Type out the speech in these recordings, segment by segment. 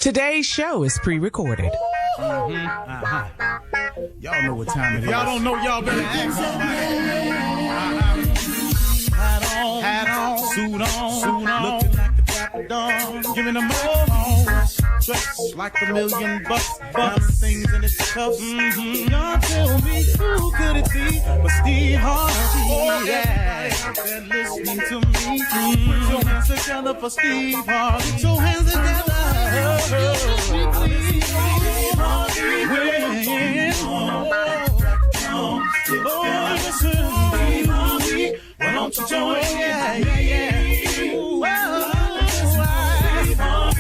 Today's show is pre-recorded. Y'all know what time it is. Y'all don't know, y'all better act somebody. Hat on, suit on, looking like the Dapper Dawn, giving them all. Dressed like $1 million bucks, things in its cuffs. Y'all tell me who could it be but Steve Harvey? Oh, yeah. They're listening to me. Put your hands together for Steve Harvey. Put your hands together. Steve Harvey. Listen, Steve Harvey. Why don't you join? Yeah. Steve Harvey.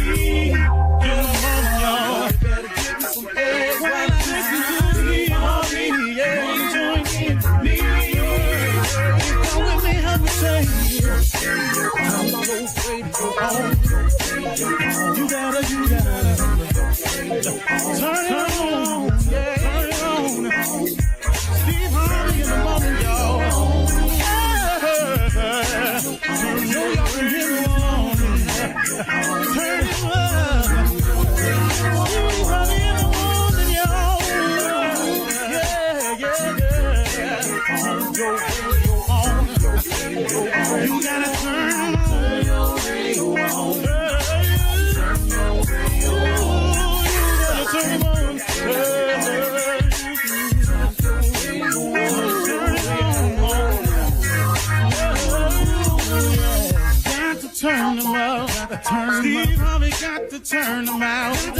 You gotta turn it on, yeah, turn it on. Steve Harvey in the morning, y'all. Turn it on, turn it up. Steve Harvey in the morning, y'all. Yeah. Turn your radio on. You gotta turn your radio on. Turn them out. Steve Harvey got to turn them out. Steve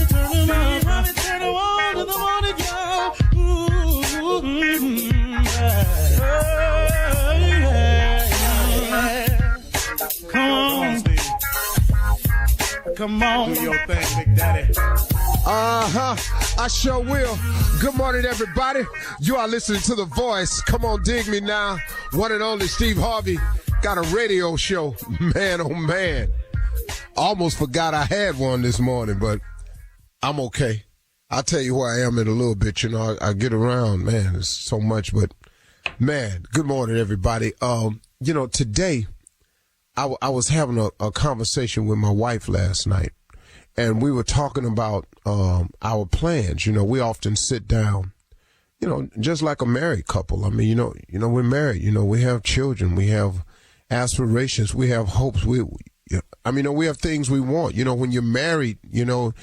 Harvey turn them on in the morning, y'all. Come on, Steve. Come on. Do your thing, Big Daddy. I sure will. Good morning, everybody. You are listening to The Voice. Come on, dig me now. One and only Steve Harvey got a radio show. Man, oh man. Almost forgot I had one this morning, but I'm okay. I'll tell you where I am in a little bit. You know, I get around, man. There's so much, but man, good morning, everybody. You know, today I was having a conversation with my wife last night, and we were talking about our plans. You know, we often sit down, you know, just like a married couple. I mean, you know, we're married. You know, we have children. We have aspirations. We have hopes. We have things we want. You know, when you're married, you know,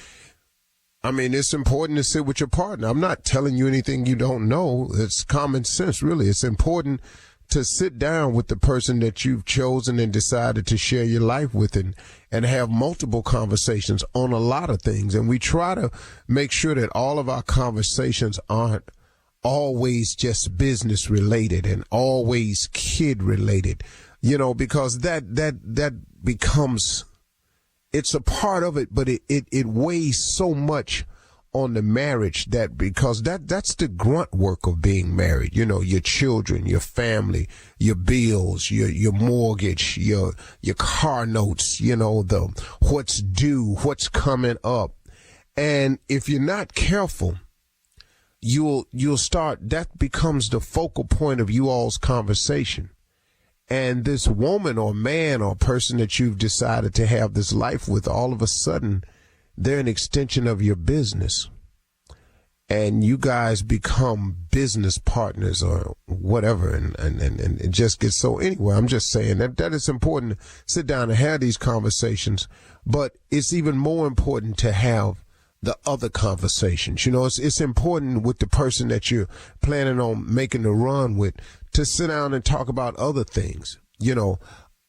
I mean, it's important to sit with your partner. I'm not telling you anything you don't know. It's common sense, really. It's important to sit down with the person that you've chosen and decided to share your life with and have multiple conversations on a lot of things. And we try to make sure that all of our conversations aren't always just business related and always kid related, you know, because that becomes, it's a part of it, but it weighs so much on the marriage because that's the grunt work of being married. You know, your children, your family, your bills, your mortgage, your car notes, you know, what's due, what's coming up. And if you're not careful, you'll start, that becomes the focal point of you all's conversation. And this woman or man or person that you've decided to have this life with, all of a sudden, they're an extension of your business. And you guys become business partners or whatever. And it just gets so, anyway, I'm just saying that it's important to sit down and have these conversations. But it's even more important to have the other conversations. You know, it's important with the person that you're planning on making the run with to sit down and talk about other things, you know,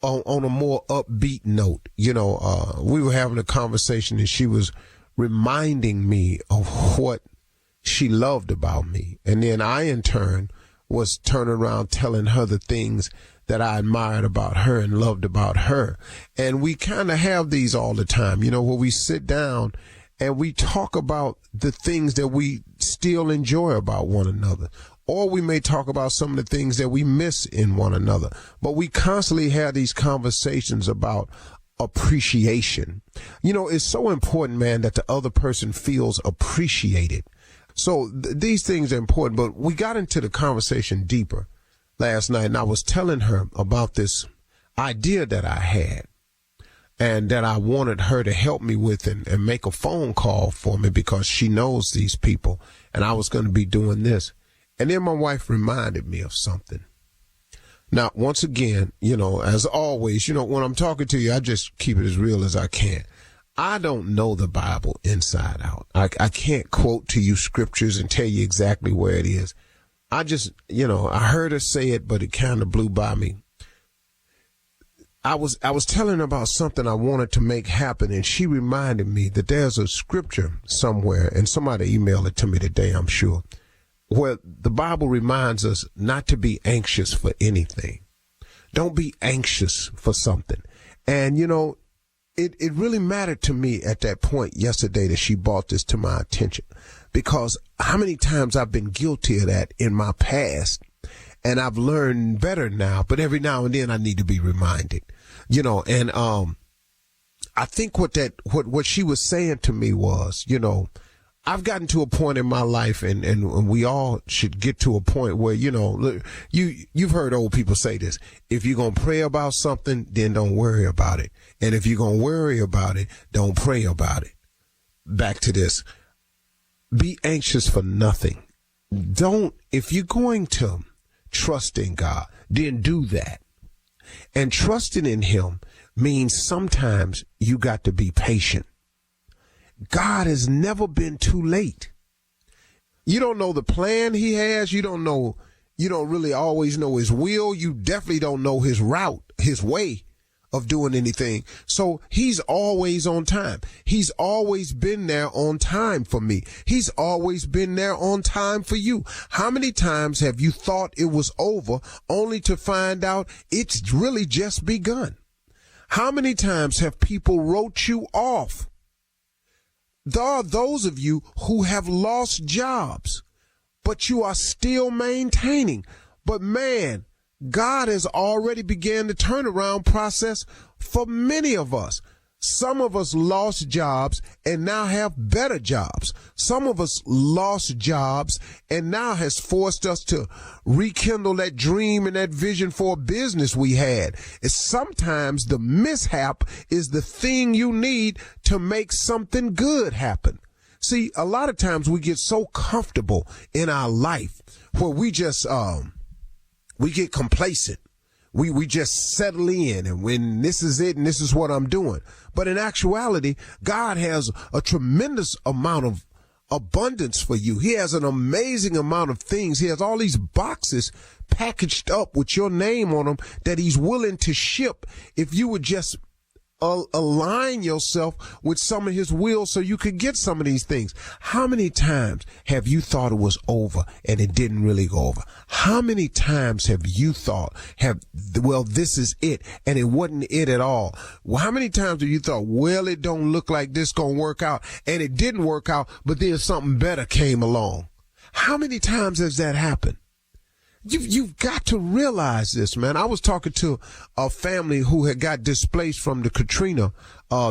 on a more upbeat note. You know, we were having a conversation and she was reminding me of what she loved about me. And then I, in turn, was turning around telling her the things that I admired about her and loved about her. And we kind of have these all the time, you know, where we sit down and we talk about the things that we still enjoy about one another. Or we may talk about some of the things that we miss in one another. But we constantly have these conversations about appreciation. You know, it's so important, man, that the other person feels appreciated. So these things are important. But we got into the conversation deeper last night, and I was telling her about this idea that I had. and that I wanted her to help me with and make a phone call for me because she knows these people, and I was going to be doing this. And then my wife reminded me of something. Now, once again, as always, when I'm talking to you, I just keep it as real as I can. I don't know the Bible inside out. I can't quote to you scriptures and tell you exactly where it is. I just, I heard her say it, but it kind of blew by me. I was telling her about something I wanted to make happen, and she reminded me that there's a scripture somewhere, and somebody emailed it to me today, I'm sure, where the Bible reminds us not to be anxious for anything. Don't be anxious for something. And, it really mattered to me at that point yesterday that she brought this to my attention, because how many times I've been guilty of that in my past, and I've learned better now, but every now and then I need to be reminded, and I think what she was saying to me was, I've gotten to a point in my life, and we all should get to a point where, you've heard old people say this: if you're going to pray about something, then don't worry about it. And if you're going to worry about it, don't pray about it. Back to this. Be anxious for nothing. If you're going to trust in God, then do that. And trusting in him means sometimes you got to be patient. God has never been too late. You don't know the plan he has. You don't really always know his will. You definitely don't know his route, his way of doing anything. So he's always on time. He's always been there on time for me. He's always been there on time for you. How many times have you thought it was over only to find out it's really just begun? How many times have people wrote you off? There are those of you who have lost jobs, but you are still maintaining. But man, God has already began the turnaround process for many of us. Some of us lost jobs and now have better jobs. Some of us lost jobs and now has forced us to rekindle that dream and that vision for a business we had. It's sometimes the mishap is the thing you need to make something good happen. See, a lot of times we get so comfortable in our life where we just, we get complacent. We just settle in, and when this is it and this is what I'm doing. But in actuality, God has a tremendous amount of abundance for you. He has an amazing amount of things. He has all these boxes packaged up with your name on them that he's willing to ship if you would just align yourself with some of his will so you could get some of these things. How many times have you thought it was over and it didn't really go over? How many times have you thought, this is it, and it wasn't it at all? Well, how many times have you thought, well, it don't look like this gonna work out, and it didn't work out, but then something better came along? How many times has that happened? You've got to realize this, man. I was talking to a family who had got displaced from the Katrina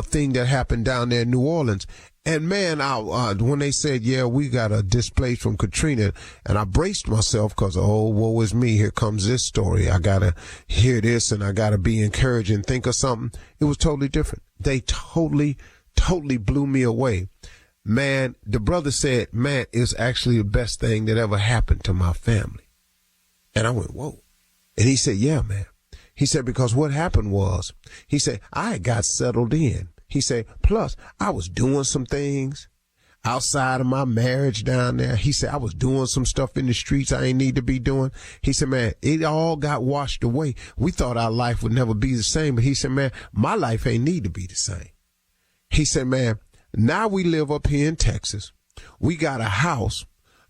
thing that happened down there in New Orleans. And man, when they said, yeah, we got displaced from Katrina, and I braced myself because, oh, woe is me. Here comes this story. I got to hear this, and I got to be encouraged and think of something. It was totally different. They totally blew me away. Man, the brother said, man, it's actually the best thing that ever happened to my family. And I went, whoa. And he said, yeah, man. He said, because what happened was, he said, I got settled in. He said, plus I was doing some things outside of my marriage down there. He said, I was doing some stuff in the streets I ain't need to be doing. He said, man, it all got washed away. We thought our life would never be the same. But he said, man, my life ain't need to be the same. He said, man, now we live up here in Texas. We got a house.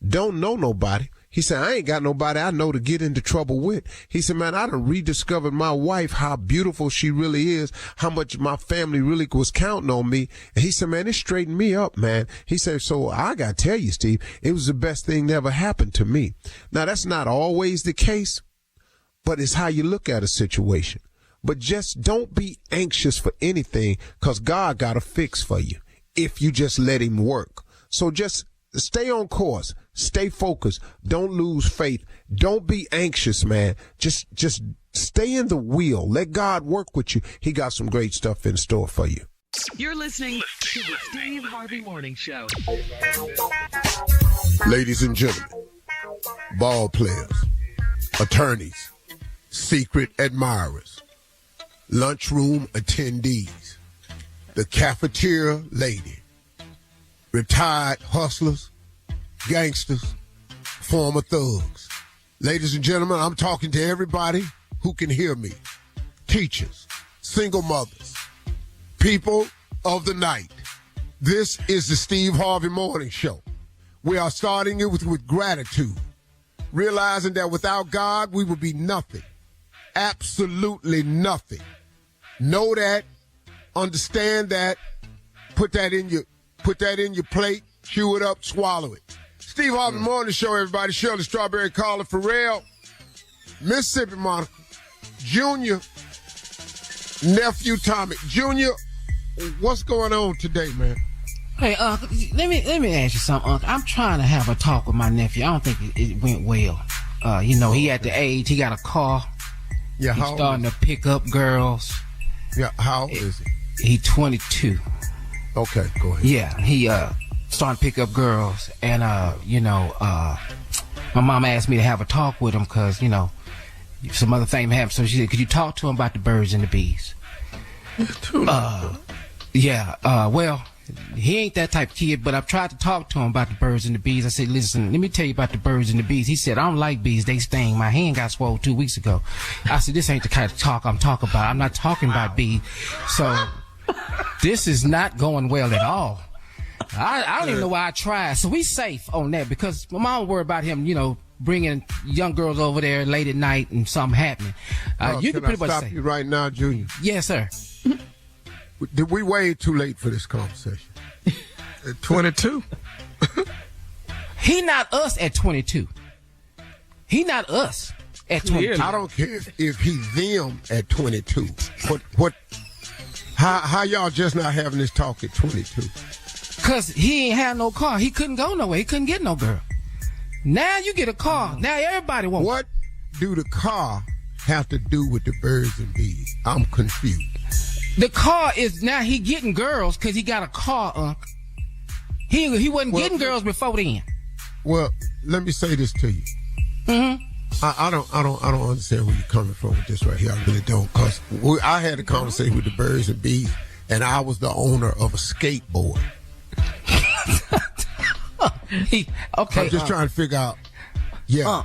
Don't know nobody. He said, I ain't got nobody I know to get into trouble with. He said, man, I done rediscovered my wife, how beautiful she really is, how much my family really was counting on me. And he said, man, it straightened me up, man. He said, so I got to tell you, Steve, it was the best thing that ever happened to me. Now, that's not always the case, but it's how you look at a situation. But just don't be anxious for anything, because God got a fix for you if you just let him work. So just stay on course. Stay focused. Don't lose faith. Don't be anxious, man. Just stay in the wheel. Let God work with you. He got some great stuff in store for you. You're listening to the Steve Harvey Morning Show. Ladies and gentlemen, ball players, attorneys, secret admirers, lunchroom attendees, the cafeteria lady, retired hustlers, gangsters, former thugs. Ladies and gentlemen, I'm talking to everybody who can hear me. Teachers, single mothers, people of the night. This is the Steve Harvey Morning Show. We are starting it with gratitude, realizing that without God, we would be nothing. Absolutely nothing. Know that, understand that, put that in your plate, chew it up, swallow it. Steve Harvey Morning Show, everybody. Shirley Strawberry, Carla Farrell, Mississippi Monica, Junior, nephew Tommy. Junior, what's going on today, man? Hey, Uncle, let me ask you something, Uncle. I'm trying to have a talk with my nephew. I don't think it went well. He at the age, he got a car. Yeah, He's starting to pick up girls. Yeah, how old is he? He 22. Okay, go ahead. Yeah, he starting to pick up girls, and my mom asked me to have a talk with him because some other thing happened. So she said, "Could you talk to him about the birds and the bees?" Well, he ain't that type of kid, but I've tried to talk to him about the birds and the bees. I said, "Listen, let me tell you about the birds and the bees." He said, "I don't like bees. They sting. My hand got swole 2 weeks ago." I said, "This ain't the kind of talk I'm talking about. I'm not talking about bees." So this is not going well at all. I don't even know why I tried. So we safe on that because my mom worried about him, bringing young girls over there late at night and something happening. You can pretty much stop say. You right now, Junior? Yes, sir. Did we wait too late for this conversation? 22. He not us at 22. He not us at 22. I don't care if he's them at 22. How y'all just not having this talk at 22? Because he ain't had no car. He couldn't go nowhere. He couldn't get no girl. Now you get a car. Now everybody wants. What do the car have to do with the birds and bees? I'm confused. The car is now he getting girls because he got a car, Unc. He wasn't getting girls before then. Well, let me say this to you. Mm-hmm. I don't understand where you're coming from with this right here. I really don't, because I had a conversation with the birds and bees, and I was the owner of a skateboard. I'm just trying to figure out. Yeah.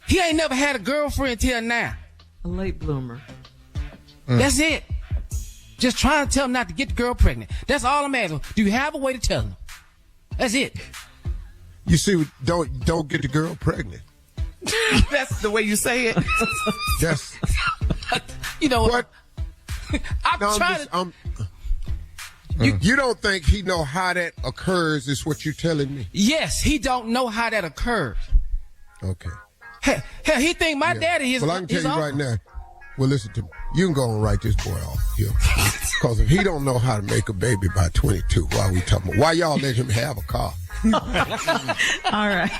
He ain't never had a girlfriend till now. A late bloomer. That's it. Just trying to tell him not to get the girl pregnant. That's all I'm asking. Do you have a way to tell him? That's it. You see, don't get the girl pregnant. That's the way you say it. That's you know what? You don't think he know how that occurs? Is what you're telling me? Yes, he don't know how that occurs. Okay. Hell, he think my daddy is. Well, I can tell you uncle. right now. Well, listen to me. You can go and write this boy off here. Because if he don't know how to make a baby by 22, why y'all let him have a car? All right.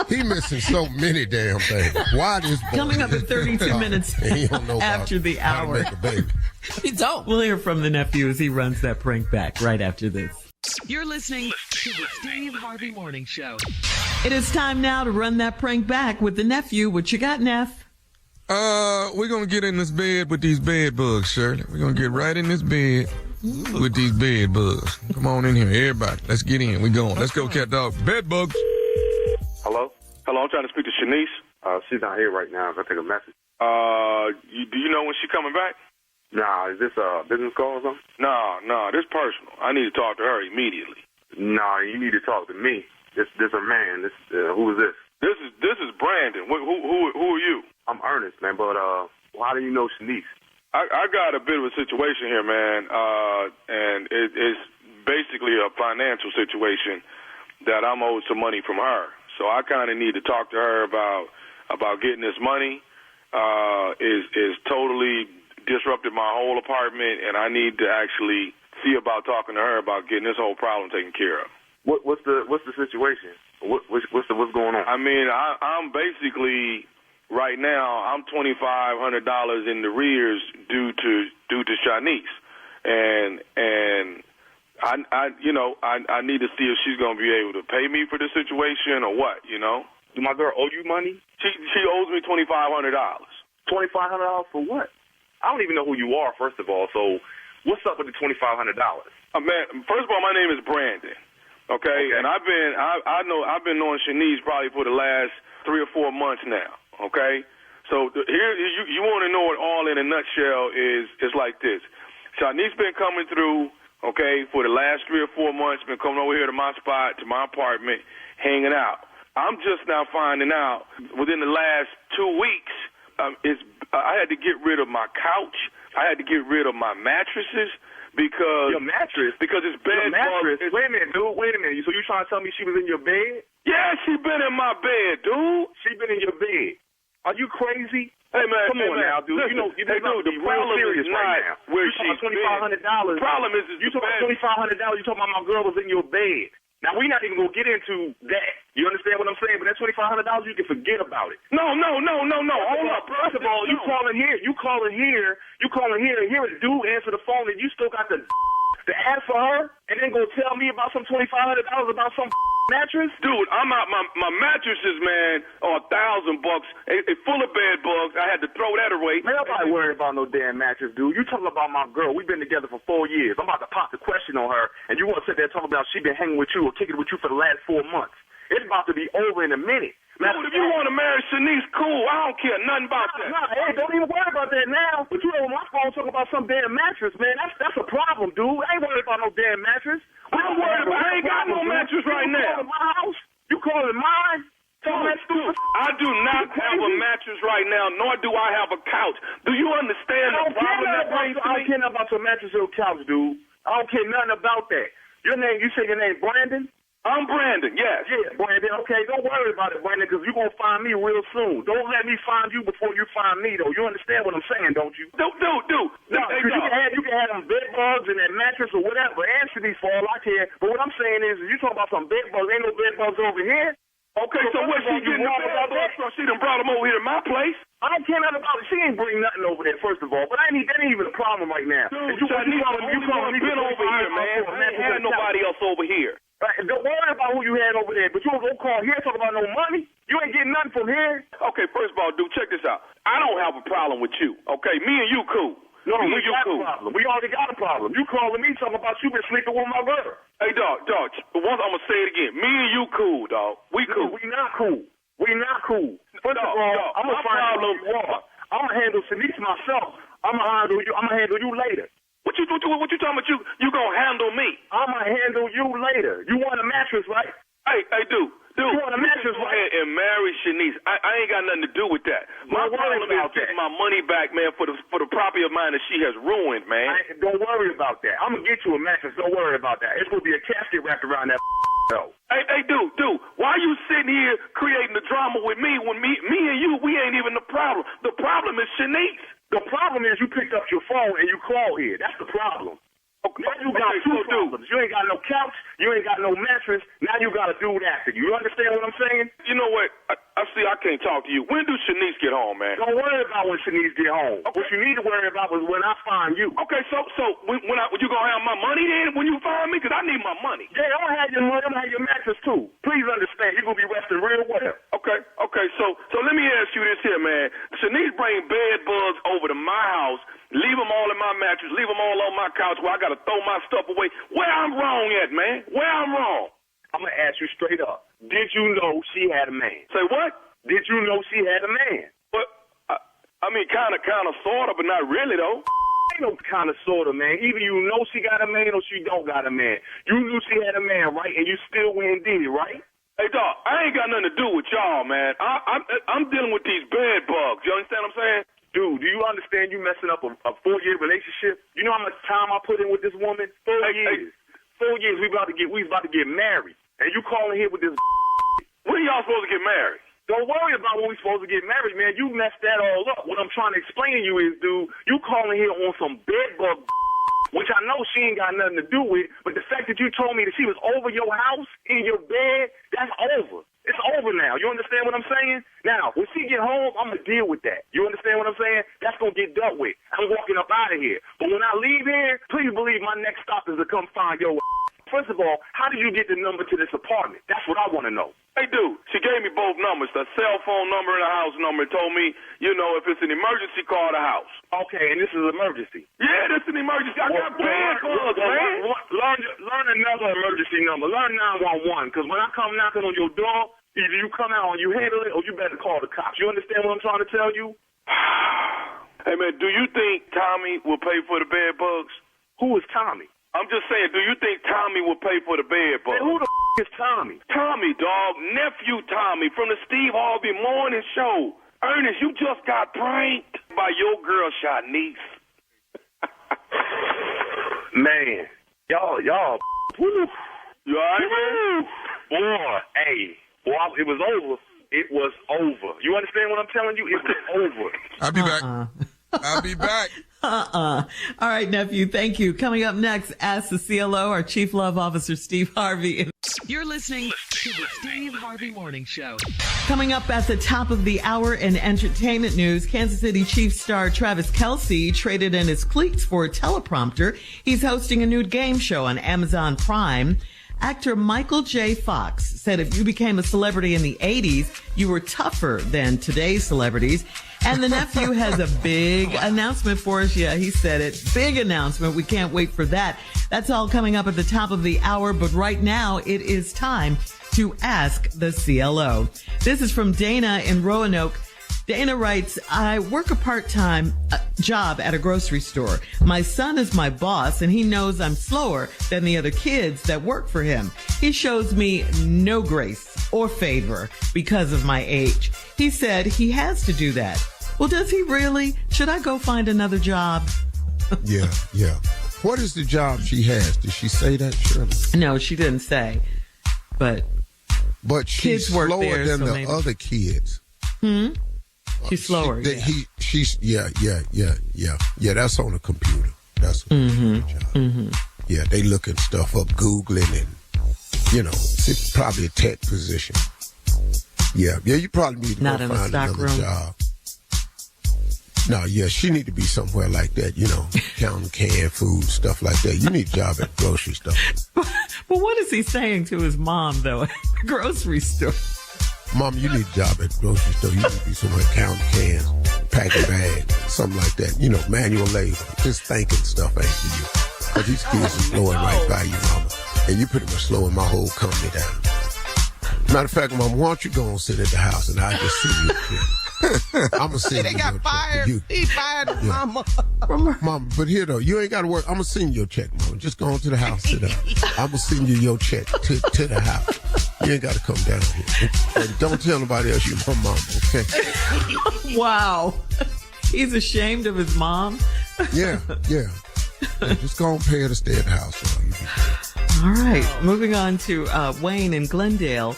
He missing so many damn things. Why this boy? Coming up at 32 minutes he don't know after the how hour. to make a baby. He don't. We'll hear from the nephew as he runs that prank back right after this. You're listening to the Steve Harvey Morning Show. It is time now to run that prank back with the nephew. What you got, Neff? We're going to get in this bed with these bed bugs, Shirley. We're going to get right in this bed with these bed bugs. Come on in here, everybody. Let's get in. We going. Let's go, cat dog. Bed bugs. Hello? Hello, I'm trying to speak to Shanice. She's not here right now. Can I take a message? Do you know when she's coming back? Nah, is this a business call or something? No, this is personal. I need to talk to her immediately. Nah, you need to talk to me. This a man. Who is this? This is Brandon. Who are you? I'm Ernest, man, but how do you know Shanice? I got a bit of a situation here, man, and it's basically a financial situation that I'm owed some money from her. So I kind of need to talk to her about getting this money. Is totally disrupted my whole apartment, and I need to actually see about talking to her about getting this whole problem taken care of. What's the situation? What's going on? I mean, I'm basically right now. I'm $2,500 in the rears due to Shanice, and I need to see if she's gonna be able to pay me for the situation or what. You know? Do my girl owe you money? She owes me $2,500. $2,500 for what? I don't even know who you are, first of all. So, what's up with the $2,500? Man, first of all, my name is Brandon. Okay, and I've been knowing Shanice probably for the last 3 or 4 months now. Okay, so here you want to know it all in a nutshell is like this. Shanice been coming through. Okay, for the last 3 or 4 months, been coming over here to my spot, to my apartment, hanging out. I'm just now finding out within the last 2 weeks, I had to get rid of my couch. I had to get rid of my mattresses because your mattress, because it's bed mattress. Wait a minute, dude. Wait a minute. So you trying to tell me she was in your bed? Yeah, she been in my bed, dude. She been in your bed. Are you crazy? Hey man, come on now, dude. Listen, You know, the problem is right now. Where you talking $2,500. Problem is you talking $2,500. You talking about my girl was in your bed. Now we're not even gonna get into that. You understand what I'm saying? But that $2,500, you can forget about it. No. Hold up, bro. First of all, you calling here. Here a dude answer the phone, and you still got the ask for her, and then go tell me about some $2,500 about some mattress? Dude, I'm out. My mattresses, man, are $1,000. It's full of bed bugs. I had to throw that away. Man, nobody worried about no damn mattress, dude. You talking about my girl? We've been together for 4 years. I'm about to pop the question on her, and you want to sit there talking about she been hanging with you or kicking with you for the last 4 months. It's about to be over in a minute. Dude, if you want to marry Shanice, cool. I don't care nothing about that. Hey, don't even worry about that now. But you on my phone talking about some damn mattress, man. That's a problem, dude. I ain't worried about no damn mattress. I'm worried about. I ain't got no mattress right now. You calling my house? You calling mine? Dude, I do not have a mattress right now, nor do I have a couch. Do you understand the problem that brings to me? I don't care nothing about your mattress or couch, dude. I don't care nothing about that. Your name? You say your name Brandon? I'm Brandon, yes. Yeah, Brandon. Okay, don't worry about it, Brandon, because you're going to find me real soon. Don't let me find you before you find me, though. You understand what I'm saying, don't you? Dude. No, because you can have them bed bugs in that mattress or whatever. Answer these for all I care. But what I'm saying is, you talking about some bed bugs. Ain't no bed bugs over here. Okay, so where's she getting the bed bugs from? She done brought them over here to my place. I don't care nothing about it. She ain't bring nothing over there, first of all. But that ain't even a problem right now. Dude, you calling me been over here, man. I ain't had nobody else over here. Don't worry about who you had over there, but you don't call here talking about no money. You ain't getting nothing from here. Okay, first of all, dude, check this out. I don't have a problem with you, okay? Me and you cool. No, we got a problem. We already got a problem. You calling me talking about you been sleeping with my girl. Hey, dog, once I'm going to say it again. Me and you cool, dog. We cool. No, we not cool. First of all, I'm going to find out who you are. I'm going to handle Shanice myself. I'm going to handle you later. What you talking about? You gonna handle me? I'm gonna handle you later. You want a mattress, right? Hey, dude. You want a mattress, right? Go ahead and marry Shanice. I ain't got nothing to do with that. My problem is getting my money back, man, for the property of mine that she has ruined, man. Don't worry about that. I'm gonna get you a mattress. Don't worry about that. It's gonna be a casket wrapped around that. Hey, dude. Why you sitting here creating the drama with me when me and you, we ain't even the problem. The problem is Shanice. The problem is you picked up your phone and you called here. That's the problem. Okay, now you got two problems. You ain't got no couch. You ain't got no mattress. Now you got to do that. You understand what I'm saying? You know what? I see I can't talk to you. When do Shanice get home, man? Don't worry about when Shanice get home. Okay. What you need to worry about is when I find you. Okay, so when you going to have my money then when you find me? Because I need my money. Yeah, I'm going to have your money. I'm going to have your mattress too. Please understand. You're going to be resting real well. Okay, so let me ask you this here, man. Shanice bring bed bugs over to my house, leave them all in my mattress, leave them all on my couch where I got to throw my stuff away. Where I'm wrong at, man? Where I'm wrong? I'm going to ask you straight up. Did you know she had a man? Say what? Did you know she had a man? But, I mean, kind of, sort of, but not really, though. Ain't no kind of, sort of, man. Either you know she got a man or she don't got a man. You knew she had a man, right? And you still went and did it, right? Hey, dog, I ain't got nothing to do with y'all, man. I'm dealing with these bed bugs. You understand what I'm saying? Dude, do you understand you messing up a 4-year relationship? You know how much time I put in with this woman? 4 years. 4 years we about to get married. And you calling here with this. When y'all supposed to get married? Don't worry about when we supposed to get married, man. You messed that all up. What I'm trying to explain to you is, dude, you calling here on some bed bug, which I know she ain't got nothing to do with, but the fact that you told me that she was over your house, in your bed, That's over. It's over now. You understand what I'm saying? Now, when she get home, I'm going to deal with that. You understand what I'm saying? That's going to get dealt with. I'm walking up out of here. But when I leave here, please believe my next stop is to come find your First of all, how did you get the number to this apartment? That's what I want to know. Hey, dude, she gave me both numbers, the cell phone number and the house number, and told me, if it's an emergency, call the house. Okay, and this is an emergency. Yeah, this is an emergency. I got bad bugs, man. Learn another emergency number. Learn 911, because when I come knocking on your door, either you come out and you handle it, or you better call the cops. You understand what I'm trying to tell you? Hey, man, do you think Tommy will pay for the bed bugs? Who is Tommy? I'm just saying, do you think Tommy will pay for the bed bugs? Hey, who the is Tommy? Tommy, dog. Nephew Tommy from the Steve Harvey Morning Show. Ernest, you just got pranked by your girl, Shanice. Man, y'all. Woo. You all right, man? Boy, hey. Boy, it was over. It was over. You understand what I'm telling you? It was over. I'll be back. I'll be back. All right, nephew. Thank you. Coming up next, Ask the CLO, our Chief Love Officer, Steve Harvey. You're listening to the Steve Harvey Morning Show. Coming up at the top of the hour in entertainment news, Kansas City Chiefs star Travis Kelce traded in his cleats for a teleprompter. He's hosting a new game show on Amazon Prime. Actor Michael J. Fox said if you became a celebrity in the 80s, you were tougher than today's celebrities. And the nephew has a big announcement for us. Yeah, he said it. Big announcement. We can't wait for that. That's all coming up at the top of the hour. But right now, it is time to Ask the CLO. This is from Dana in Roanoke. Dana writes, I work a part-time job at a grocery store. My son is my boss, and he knows I'm slower than the other kids that work for him. He shows me no grace or favor because of my age. He said he has to do that. Well, does he really? Should I go find another job? Yeah. What is the job she has? Did she say that, Shirley? No, she didn't say. But she's kids work slower there, than so the maybe. Other kids. She's slower. Yeah. That's on a computer. That's a computer job. Yeah, they looking stuff up, Googling, and it's probably a tech position. Yeah. You probably need to Not go in a find stock another room. job. No, yeah, she need to be somewhere like that. Counting canned food, stuff like that. You need a job at the grocery store. But what is he saying to his mom, though, at the grocery store? Mom, you need a job at the grocery store. You need to be somewhere counting cans, packing bags, something like that. Manual labor. Just thinking stuff ain't for you. Because these kids are blowing right by you, Mama. And you pretty much slowing my whole company down. Matter of fact, Mom, why don't you go and sit at the house and I'll just see you here. I'm going to send you your check. He fired his mama. Mama, but here, though, you ain't got to work. I'm going to send you your check, Mama. Just go on to the house, sit down. I'm going to send you your check to the house. You ain't got to come down here. And don't tell nobody else you're my mama, okay? Wow. He's ashamed of his mom? Yeah. Just go and pay her to stay at the house. All right. Moving on to Wayne in Glendale.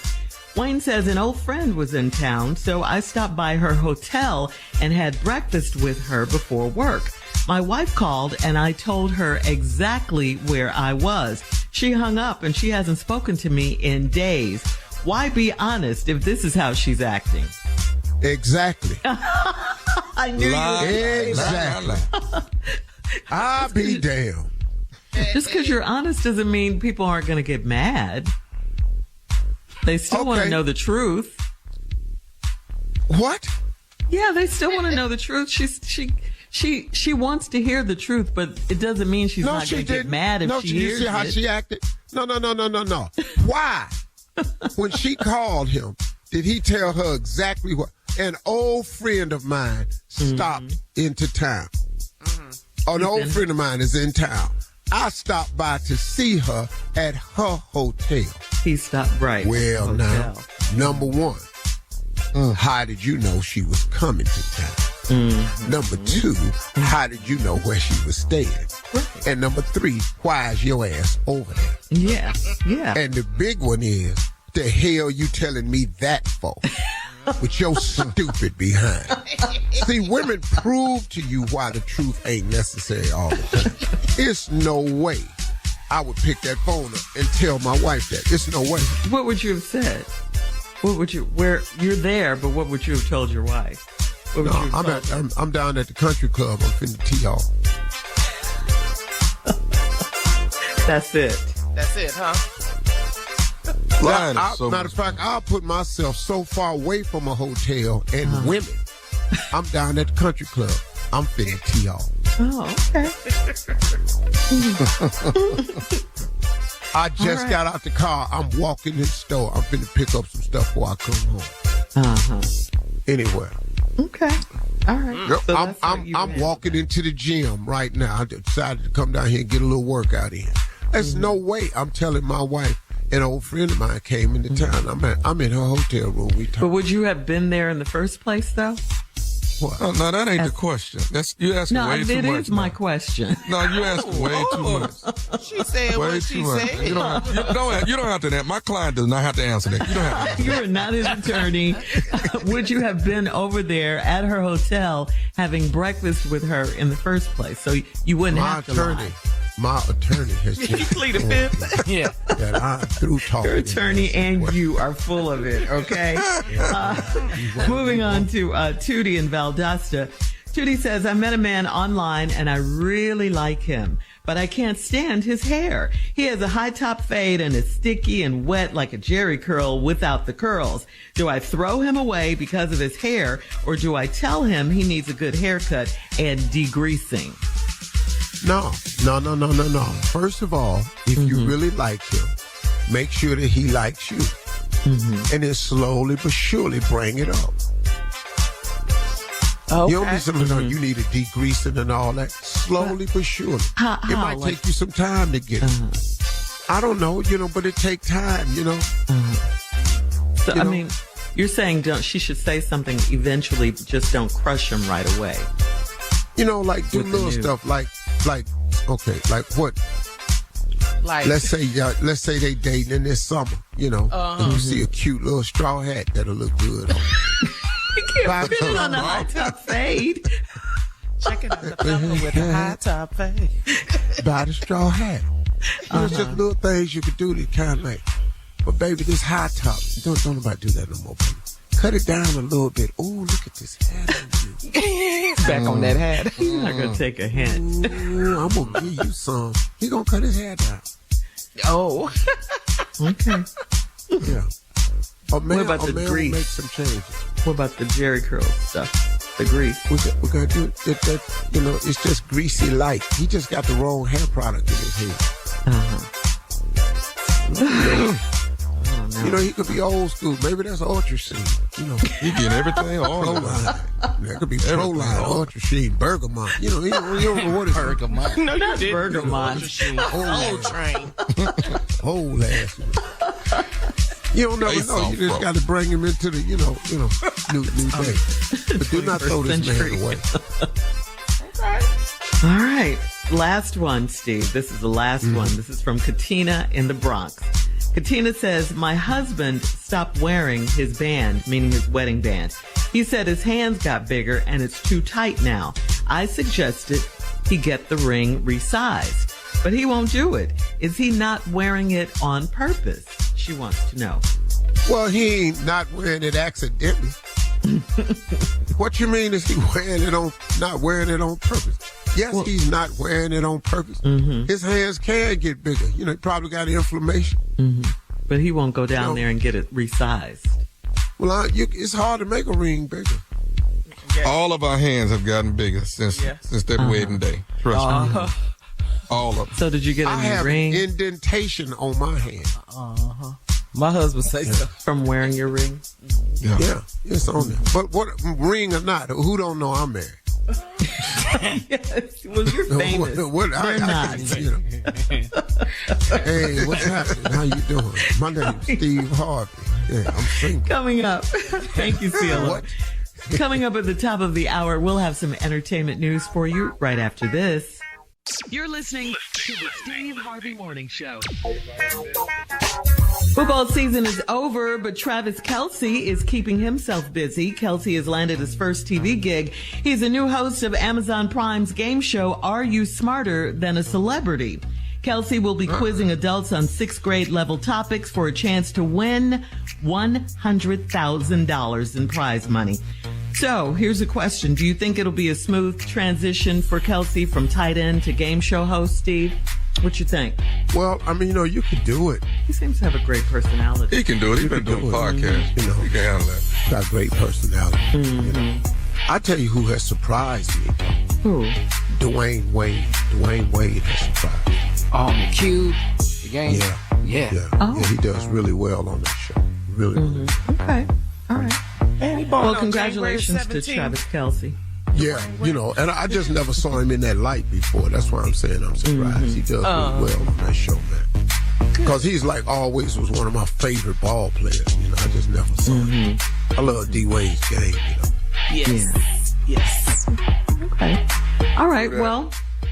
Wayne says an old friend was in town, so I stopped by her hotel and had breakfast with her before work. My wife called and I told her exactly where I was. She hung up and she hasn't spoken to me in days. Why be honest if this is how she's acting? Exactly. I knew you. Exactly. I'll be damned. Just because you're honest doesn't mean people aren't going to get mad. They still want to know the truth. What? Yeah, they still want to know the truth. She wants to hear the truth, but it doesn't mean she's not going to get mad if she hears it. No, you see how she acted? No. Why? When she called him, did he tell her exactly what? An old friend of mine stopped into town. An old friend of mine is in town. I stopped by to see her at her hotel. He stopped right. Well, now, number one, how did you know she was coming to town? Number two, how did you know where she was staying? Right. And number three, why is your ass over there? Yeah. And the big one is, the hell you telling me that for? With your stupid behind. See, women prove to you why the truth ain't necessary all the time. It's no way I would pick that phone up and tell my wife that. There's no way. What would you have said? Where you're there, but what would you have told your wife? What would you have told I'm down at the country club. I'm finna tee off. That's it. That's it, huh? Matter of fact, I'll put myself so far away from a hotel and women. I'm down at the country club. I'm finna tee off. Oh, okay. I just got out the car. I'm walking in the store. I'm finna pick up some stuff before I come home. Anywhere. Okay. All right. Yep. So I'm walking into the gym right now. I decided to come down here and get a little workout in. There's no way I'm telling my wife. An old friend of mine came into town. I'm in her hotel room. But would you have been there in the first place, though? What? Oh, no, that ain't the question. You asking way too much. No, it is my question. No, you asking way too much. She said way what she said. You don't have to answer. My client does not have to answer that. You don't have to. You're not his attorney. Would you have been over there at her hotel having breakfast with her in the first place? So you wouldn't have to lie. My attorney has You plead the fifth. Yeah. that I'm through talking. Your attorney and you are full of it, okay? Moving on to Tootie in Valdosta. Tootie says, I met a man online and I really like him, but I can't stand his hair. He has a high top fade and is sticky and wet like a jerry curl without the curls. Do I throw him away because of his hair, or do I tell him he needs a good haircut and degreasing? No. First of all, if you really like him, make sure that he likes you. And then slowly but surely bring it up. Okay. You don't need something, you need a degreasing and all that. Slowly but surely. It might take you some time to get it. I don't know, but it takes time, So, I mean, you're saying she should say something eventually, but just don't crush him right away. Like do little stuff like what? Like, let's say they dating in this summer, and you see a cute little straw hat that'll look good on. You can't fit it on a high top fade. checking out the fella with a high top fade. Buy the straw hat. It's just little things you could do to kind of like, but baby, this high top, don't nobody do that no more, baby. Cut it down a little bit. Oh, look at this hat on you. Back on that hat. He's not going to take a hint. I'm going to give you some. He going to cut his hat down. Oh. Okay. Yeah. What about the grease? Make some changes. What about the jerry curl stuff? The grease. We got to do it. It's just greasy light. He just got the wrong hair product in his hair. He could be old school. Maybe that's Ultra Sheen. He get everything all over. That could be Proline, Ultra Sheen, Bergamot. You don't know what it's Bergamot. No, not Bergamot. Old train. Whole ass. You don't never know. You just got to bring him into the, new day. But do not throw this man away. Okay. All right. Last one, Steve. This is the last one. This is from Katina in the Bronx. Katina says, my husband stopped wearing his band, meaning his wedding band. He said his hands got bigger and it's too tight now. I suggested he get the ring resized, but he won't do it. Is he not wearing it on purpose? She wants to know. Well, he ain't not wearing it accidentally. What you mean is he not wearing it on purpose? Yes, he's not wearing it on purpose. His hands can get bigger. He probably got inflammation. But he won't go down there and get it resized. Well, it's hard to make a ring bigger. Yeah. All of our hands have gotten bigger since that wedding day. Trust me. All of them. So did you get a new ring? I have indentation on my hand. My husband say so. From wearing your ring? Yeah, it's on there. But what, ring or not, who don't know I'm married? Yes. Well, you're famous. You're not. Hey, what's happening? How you doing? My name's Steve Harvey. Yeah, I'm single. Coming up. Thank you, Celia. Coming up at the top of the hour, we'll have some entertainment news for you right after this. You're listening to the Steve Harvey Morning Show. Football season is over, but Travis Kelce is keeping himself busy. Kelce has landed his first TV gig. He's a new host of Amazon Prime's game show, Are You Smarter Than a Celebrity? Kelce will be quizzing adults on 6th grade level topics for a chance to win $100,000 in prize money. So here's a question. Do you think it'll be a smooth transition for Kelce from tight end to game show host, Steve? What you think? Well, I mean, you could do it. He seems to have a great personality. He can do it. He's been doing podcasts. He can handle that. Got great personality. I tell you who has surprised me. Who? Dwayne Wade. Dwayne Wade has surprised me. Oh, the cube, the game. Yeah. Oh. Yeah, he does really well on that show. Really. Okay. All right. And he born Well, on congratulations to January 17th. Travis Kelce. Yeah, and I just never saw him in that light before. That's why I'm saying I'm surprised. He does really well on that show, man. Because he's like always was one of my favorite ball players. I just never saw him. I love D. Wade's game, Yes. Okay. All right. Well,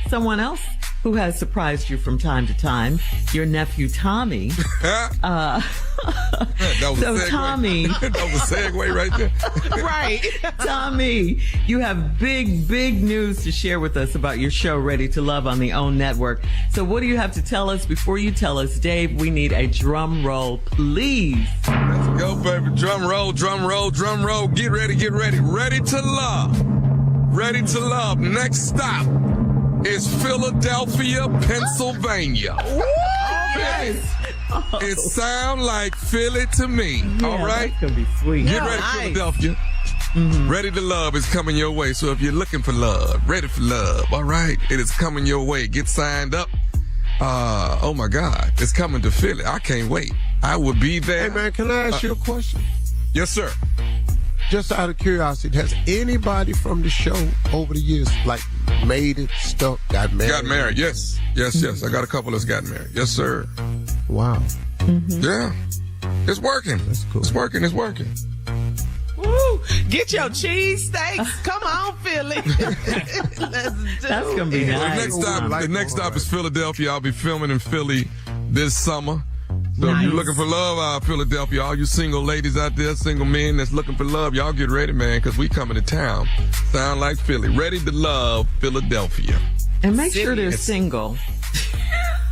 someone else who has surprised you from time to time, your nephew Tommy. That was a segue. Tommy. That was a segue right there. Right. Tommy, you have big news to share with us about your show, Ready to Love, on the OWN network. So what do you have to tell us? Before you tell us, Dave, we need a drum roll, please. Let's go, baby. Drum roll, drum roll, drum roll. Get ready, get ready. Ready to love. Ready to love. Next stop is Philadelphia, Pennsylvania. Yes. It sounds like Philly to me. All right? That's going to be sweet. Get ready, Philadelphia. Ready to Love is coming your way. So if you're looking for love, ready for love, all right? It is coming your way. Get signed up. Oh, my God. It's coming to Philly. I can't wait. I will be there. Hey, man, can I ask you a question? Yes, sir. Just out of curiosity, has anybody from the show over the years, made it, stuck, got married? Got married, yes. Yes. I got a couple that's got married. Yes, sir. Wow. Yeah. It's working. That's cool. It's working. Woo! Get your cheese steaks. Come on, Philly. Let's do That's going to be it. nice. The next stop is Philadelphia. I'll be filming in Philly this summer. So if you're looking for love, Philadelphia, all you single ladies out there, single men that's looking for love, y'all get ready, man, because we coming to town. Sound like Philly. Ready to love, Philadelphia. And make sure they're single.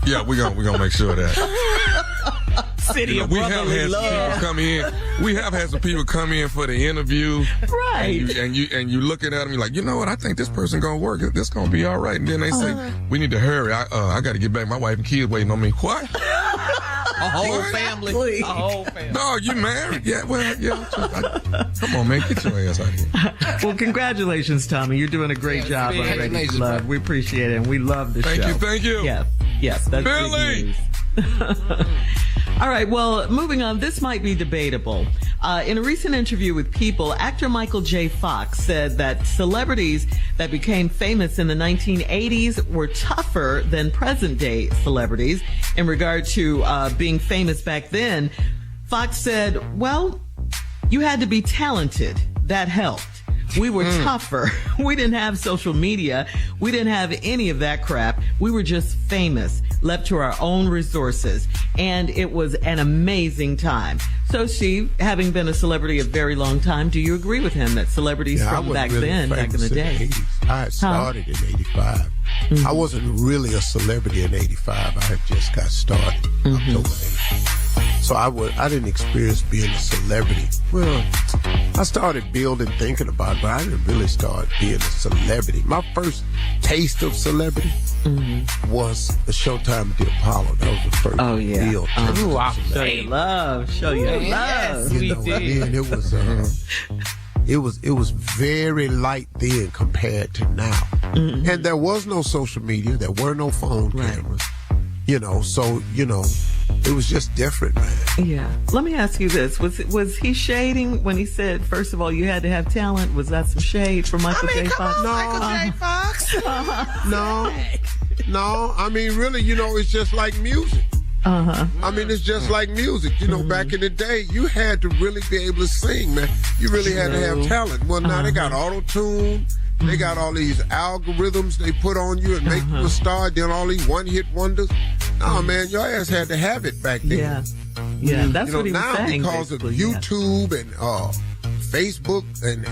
Yeah, we're gonna make sure of that. City of We have brotherly had some love. people come in. We have had some people come in for the interview. Right. And you looking at them, you're like, you know what? I think this person gonna work. This gonna be all right. And then they say, we need to hurry. I got to get back. My wife and kids waiting on me. What? A whole family. A whole family. No, you married? Yeah. Well, yeah. Come on, man. Get your ass out here. Well, congratulations, Tommy. You're doing a great job on Ready to Congratulations, Love. We appreciate it, and we love the show. Thank you. Yes, that's Billy! big news. All right, well, moving on, this might be debatable. In a recent interview with People, actor Michael J. Fox said that celebrities that became famous in the 1980s were tougher than present-day celebrities in regard to being famous back then. Fox said, well, you had to be talented. That helped. We were tougher. We didn't have social media. We didn't have any of that crap. We were just famous, left to our own resources. And it was an amazing time. So, Steve, having been a celebrity a very long time, do you agree with him that celebrities from back then, back in the day? 80s. I had started in 85. I wasn't really a celebrity in 85. I had just got started October 8th. So I didn't experience being a celebrity. Well, I started building, thinking about it, but I didn't really start being a celebrity. My first taste of celebrity was the Showtime at the Apollo. That was the first real taste of celebrity. Show your love. You know, man, it was very light then compared to now. And there was no social media. There were no phone cameras. So it was just different, man. Yeah. Let me ask you this. Was he shading when he said, first of all, you had to have talent? Was that some shade for Michael J. Fox? Michael J. Fox. No. I mean, really, it's just like music. I mean, it's just like music. Back in the day, you had to really be able to sing, man. You really had to have talent. Well, now they got auto-tune. They got all these algorithms they put on you and make you a star, then all these one-hit wonders. No, man, your ass had to have it back then. Yeah, that's what he was now saying. Because of YouTube and Facebook and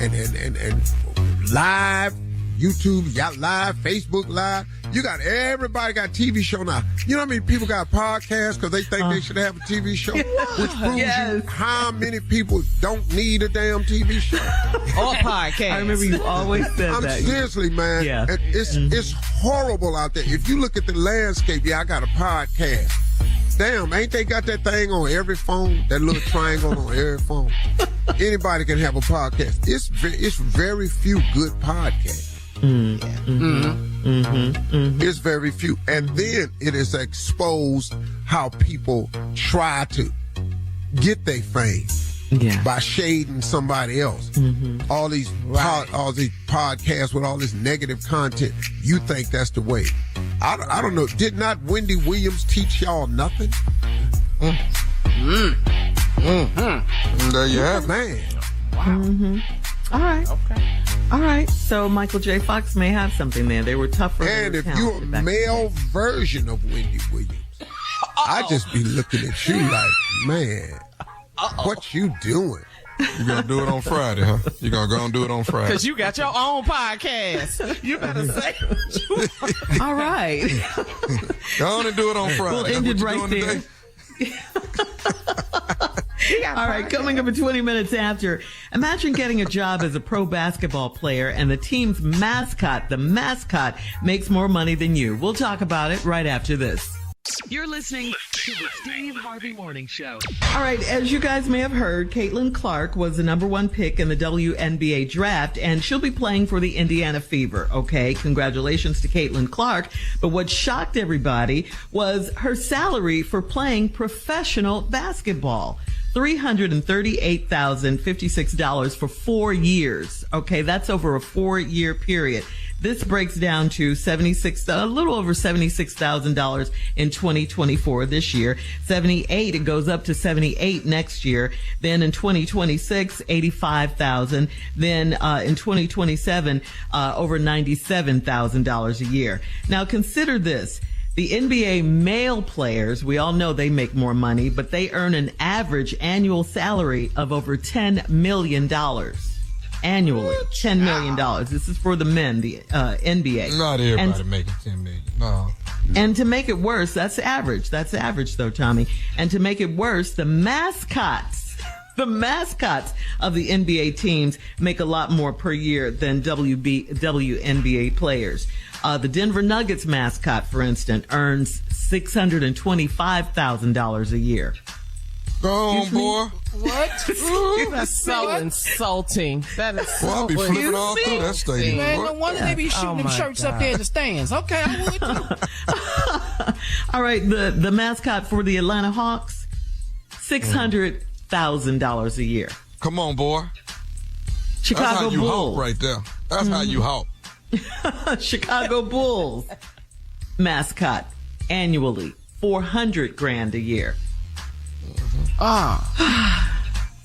live YouTube, you got live, Facebook Live. You got everybody got a TV show now. You know how many people got podcasts because they think they should have a TV show? Which proves you how many people don't need a damn TV show. Or podcast. I remember you always said that. Seriously, man. Yeah. It's horrible out there. If you look at the landscape, I got a podcast. Damn, ain't they got that thing on every phone? That little triangle on every phone. Anybody can have a podcast. It's very few good podcasts. It's very few. And then it is exposed how people try to get their fame by shading somebody else. All these podcasts with all this negative content, you think that's the way. I don't know. Did not Wendy Williams teach y'all nothing? There you have it. Man. Wow. All right. Okay. All right. So Michael J. Fox may have something there. They were tougher. And if you're a male version of Wendy Williams, I just be looking at you like, man, what you doing? You're going to do it on Friday, huh? You're going to go and do it on Friday. Because you got your own podcast. You better say it. All right. Go on and do it on Friday. We'll end it right there. All right, coming up at 20 minutes after, imagine getting a job as a pro basketball player and the team's mascot, the mascot, makes more money than you. We'll talk about it right after this. You're listening to the Steve Harvey Morning Show. All right, as you guys may have heard, Caitlin Clark was the number one pick in the WNBA draft, and she'll be playing for the Indiana Fever. Okay, congratulations to Caitlin Clark. But what shocked everybody was her salary for playing professional basketball. $338,056 for 4 years. Okay, that's over a 4-year period. This breaks down to a little over $76,000 in 2024 this year. 78, it goes up to 78 next year. Then in 2026, 85,000. Then in 2027, over $97,000 a year. Now consider this. The NBA male players, we all know they make more money, but they earn an average annual salary of over $10 million. Annually, $10 million. This is for the men, the NBA. Not everybody making $10 million. No. And to make it worse, that's average. That's average, though, Tommy. And to make it worse, the mascots of the NBA teams make a lot more per year than WNBA players. The Denver Nuggets mascot, for instance, earns $625,000 a year. Go on, boy. What? That's so insulting. That is so I'll be flipping all through that stadium. Man, no wonder they be shooting them shirts up there in the stands. Okay, I would too. All right, the mascot for the Atlanta Hawks, $600,000 a year. Come on, boy. Chicago That's how you Bulls. hawk right there. That's how you hawk. Chicago Bulls mascot annually $400,000 a year.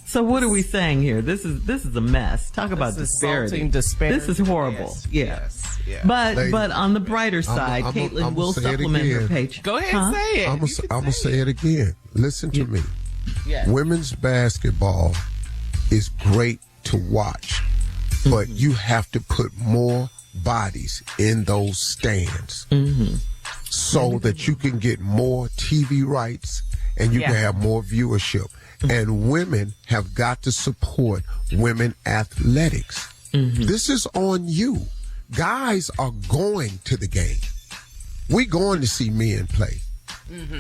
So what are we saying here? This is a mess. Talk about disparity. This is horrible. Yes. Yeah. But on the brighter side, Caitlin will supplement her page. Go ahead and say it. I'm gonna say it again. Listen to me. Yes. Women's basketball is great to watch, but you have to put more bodies in those stands so that you can get more TV rights and you can have more viewership. And women have got to support women athletics. This is on you. Guys are going to the game. We going to see men play.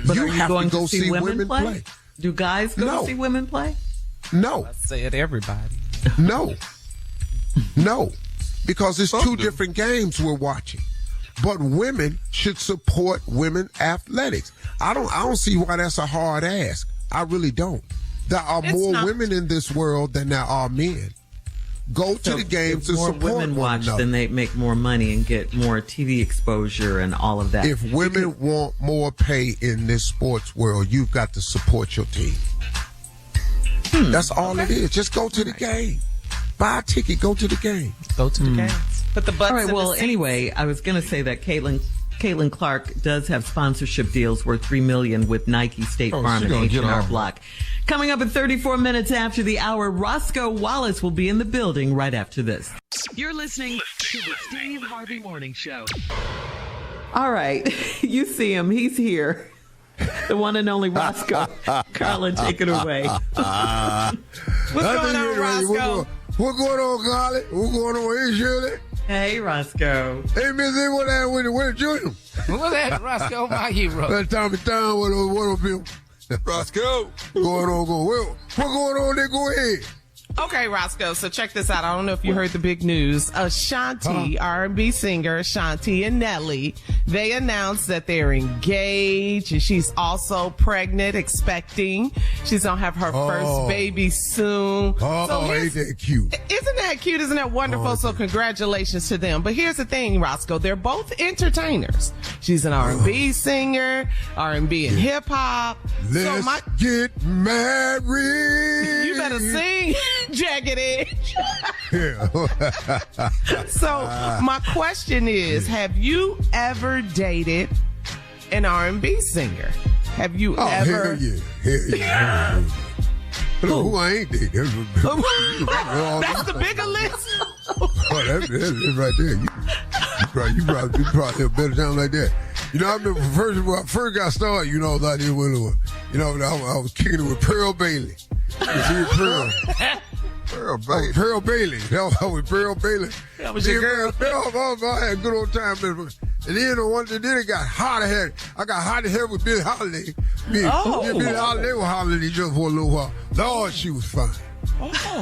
But you are you have going to go see women play. Do guys go to see women play? No. I said everybody. No. Because it's two different games we're watching. But women should support women athletics. I don't see why that's a hard ask. I really don't. There are more women in this world than there are men. Go to the games to support more women watch, then they make more money and get more TV exposure and all of that. If women want more pay in this sports world, you've got to support your team. That's all it is. Just go to the game. Buy a ticket. Go to the game. Go to the games. Put the butts all right. in Well, the seats. anyway, I was going to say that Caitlin Clark does have sponsorship deals worth $3 million with Nike, State Farm, and H&R Block. Coming up at 34 minutes after the hour, Rosco Wallace will be in the building right after this. You're listening to the Steve Harvey Morning Show. All right. You see him. He's here. The one and only Roscoe. Carla, take it away. What's going on, Roscoe? What's going on, Carla? What's going on? Hey, Shirley. Hey, Roscoe. Hey, Miss A, what happened with Junior? What's that, Roscoe, my hero? That's Tommy Town. What up, Bill? Roscoe. What's going on there? Go ahead. Okay, Roscoe, so check this out. I don't know if you heard the big news. Ashanti, R&B singer Ashanti and Nelly, they announced that they're engaged and she's also pregnant, expecting. She's going to have her first baby soon. Ain't that cute? Isn't that cute? Isn't that wonderful? So congratulations to them. But here's the thing, Roscoe. They're both entertainers. She's an R&B singer, R&B and hip hop. Let's get married. You better sing, Jagged Edge. Yeah. So my question is, have you ever dated an R&B singer? Have you ever? Hell yeah. Who I ain't dated? That's the bigger list. That's right there. You probably have a better time like that. You know, I remember when I first got started, you know, I was kicking it with Pearl Bailey. Pearl Bailey. That was Pearl Bailey. That was your girl. I had a good old time. And then it got hot ahead. I got hot ahead with Billie Holiday. Billie Holiday was hollering at each other for a little while. Lord, she was fine.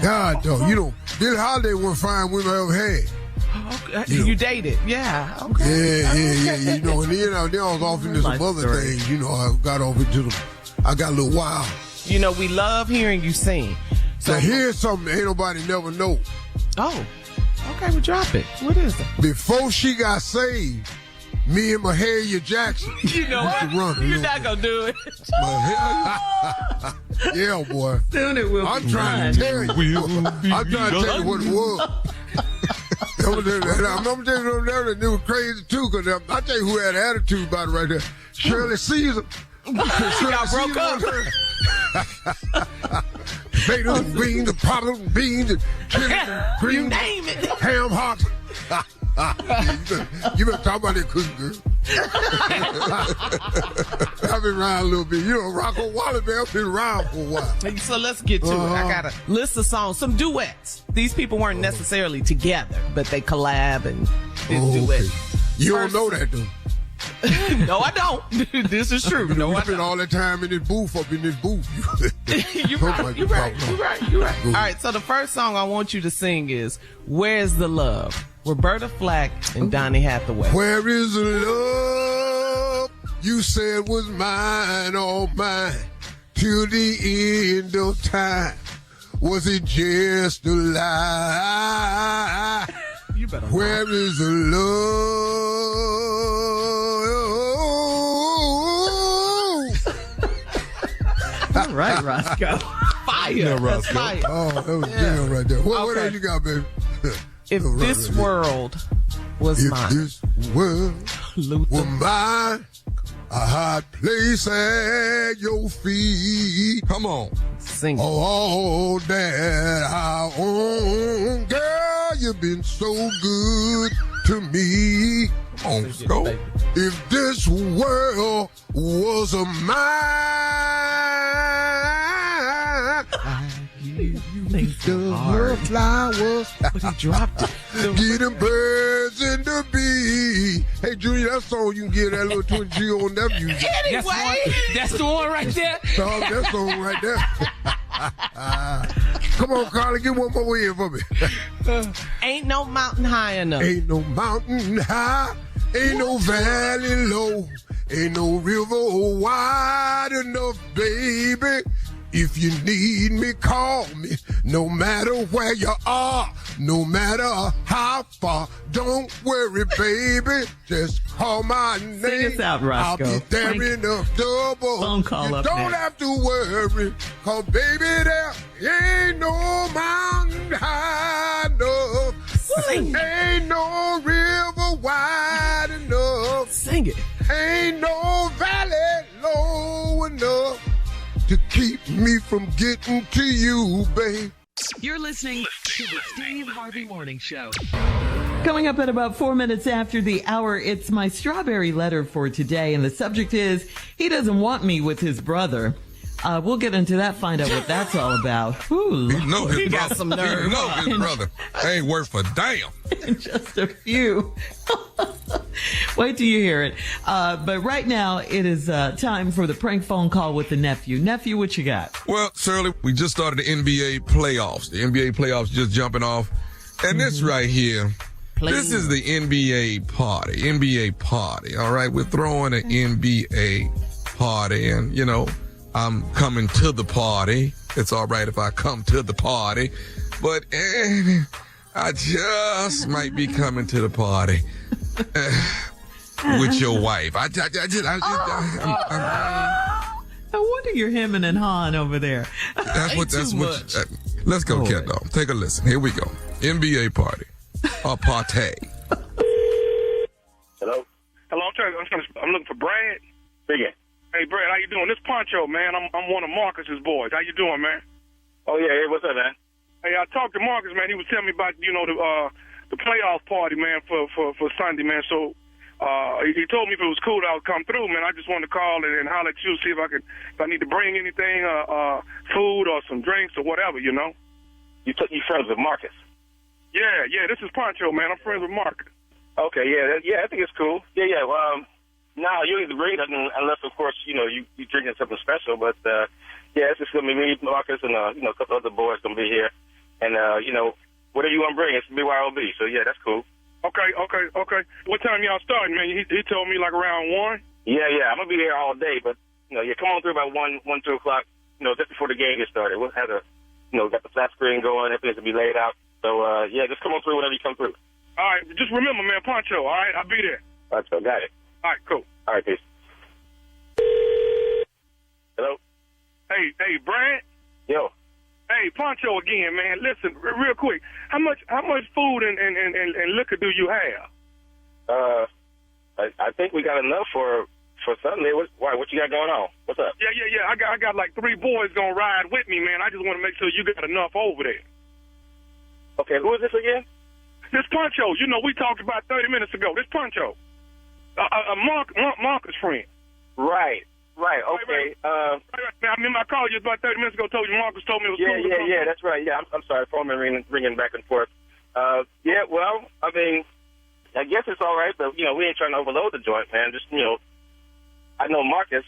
God, though. You know, Billie Holiday wasn't fine women I ever had. Okay. You dated. Yeah. Okay. Yeah. You know, and then I was off into some other things. You know, I got a little wild. You know, we love hearing you sing. So here's something ain't nobody never know. Oh, okay, well, drop it. What is it? Before she got saved, me and Mahalia Jackson. You know what? You're not going to do it. Yeah, boy. Soon it will I'm be trying to tell you. I'm trying to tell you what it was. I'm telling you that it was crazy, too, because I tell you who had an attitude about it right there. Shirley Caesar. Y'all broke up. Potatoes and beans and poppers and beans and chicken and greens. You name it. Ham hocks. You better talk about that cooking, girl. I've been around a little bit. You know, Roscoe Wallace, man, I've been around for a while. So let's get to it. I got a list of songs, some duets. These people weren't necessarily together, but they collab and did duets. You don't know that, though. No, I don't. This is true. No, I spent all that time in this booth, You're right. All right, so the first song I want you to sing is Where's the Love? Roberta Flack and Donny Hathaway. Where is the love you said was mine, all mine, till the end of time? Was it just a lie? You better Where is the love? All right, Roscoe. Fire. Yeah, That's Roscoe. fire. Oh, that was damn right there. What else you got, baby? If this world was If mine. this world Luther. were mine, a hot place at your feet. Come on. Sing it. All that I own. Girl, you've been so good to me. Come on, Roscoe. If this world was a mine, I'd give you the flowers. But he dropped it. Get them birds and the bee. Hey, Junior, that song you can get that little 20G on that music. That's the one right there. Dog, that song right there. Come on, Carla, get one more in for me. Ain't no mountain high enough. Ain't no mountain high, ain't no valley low, ain't no river wide enough, baby. If you need me, call me. No matter where you are, no matter how far. Don't worry, baby. Just call my name. Sing us out, Roscoe. I'll be there in a double. Phone call you up don't next. have to worry, cause baby, there ain't no mountain high enough. Sing it. Ain't no river wide enough. Sing it. Ain't no valley low enough to keep me from getting to you, babe. You're listening to the Steve Harvey Morning Show. Coming up at about 4 minutes after the hour, it's my strawberry letter for today, and the subject is, he doesn't want me with his brother. We'll get into that, find out what that's all about. Ooh, He know his He got brother. some nerve. He know his brother ain't worth a damn. in just a few. Wait till you hear it. But right now, it is time for the prank phone call with the nephew. Nephew, what you got? Well, Shirley, we just started the NBA playoffs. The NBA playoffs just jumping off. And this right here, this is the NBA party. NBA party, all right? We're throwing an NBA party, and, you know, I'm coming to the party. It's all right if I come to the party, but I just might be coming to the party with your wife. No wonder you're hemming and hawing over there. That's what. much. Let's go, cat dog. Take a listen. Here we go. NBA party, a party. Hello? Hello, I'm looking for Brad. Speaking. Hey, Brad, how you doing? This Poncho, man. I'm one of Marcus's boys. How you doing, man? Oh, yeah. Hey, what's up, man? Hey, I talked to Marcus, man. He was telling me about, you know, the playoff party, man, for Sunday, man. So he told me if it was cool, I would come through, man. I just wanted to call and holler at you, see if I need to bring anything, food or some drinks or whatever, you know. You friends with Marcus? Yeah. This is Poncho, man. I'm friends with Marcus. Okay, yeah, I think it's cool. Yeah. No, you don't need to bring nothing unless, of course, you know, you drinking something special. But, yeah, it's just going to be me, Marcus, and, you know, a couple other boys going to be here. And, you know, whatever you want to bring, it's BYOB. So, yeah, that's cool. Okay. What time y'all starting, man? He told me like around 1. Yeah, I'm going to be here all day. But, you know, yeah, come on through about 1, 2 o'clock, you know, just before the game gets started. We'll have got the flat screen going. Everything's going to be laid out. So, yeah, just come on through whenever you come through. All right. Just remember, man, Poncho, all right? I'll be there. Poncho, got it. All right, cool. All right, peace. Hello? Hey, Brad? Yo. Hey, Poncho again, man. Listen, real quick. How much food and liquor do you have? I think we got enough for Sunday. What you got going on? What's up? Yeah. I got like 3 boys gonna ride with me, man. I just want to make sure you got enough over there. Okay, who is this again? This Poncho. You know, we talked about 30 minutes ago. This Poncho. Marcus' friend. Right. Okay. Right. Now, I remember I called you about 30 minutes ago. Told you Marcus told me it was cool. Yeah. That's right. Yeah, I'm sorry. Phone been ringing back and forth. Yeah. Well, I mean, I guess it's all right, but you know, we ain't trying to overload the joint, man. Just you know, I know Marcus,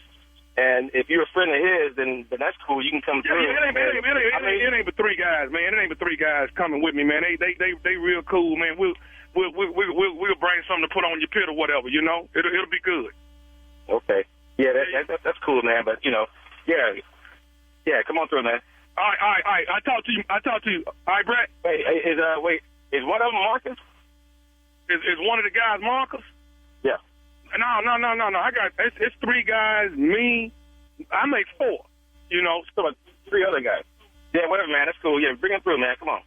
and if you're a friend of his, then that's cool. You can come through. Yeah, it ain't but 3 guys, man. It ain't but 3 guys coming with me, man. They real cool, man. We'll bring something to put on your pit or whatever, you know. It'll be good. Okay. Yeah, that's cool, man. But you know, yeah. Come on through, man. All right. I talk to you. All right, Brett. Is one of them Marcus? Is one of the guys Marcus? Yeah. No. I got it's 3 guys. Me, I make 4. You know, so 3 other guys. Yeah, whatever, man. That's cool. Yeah, bring them through, man. Come on.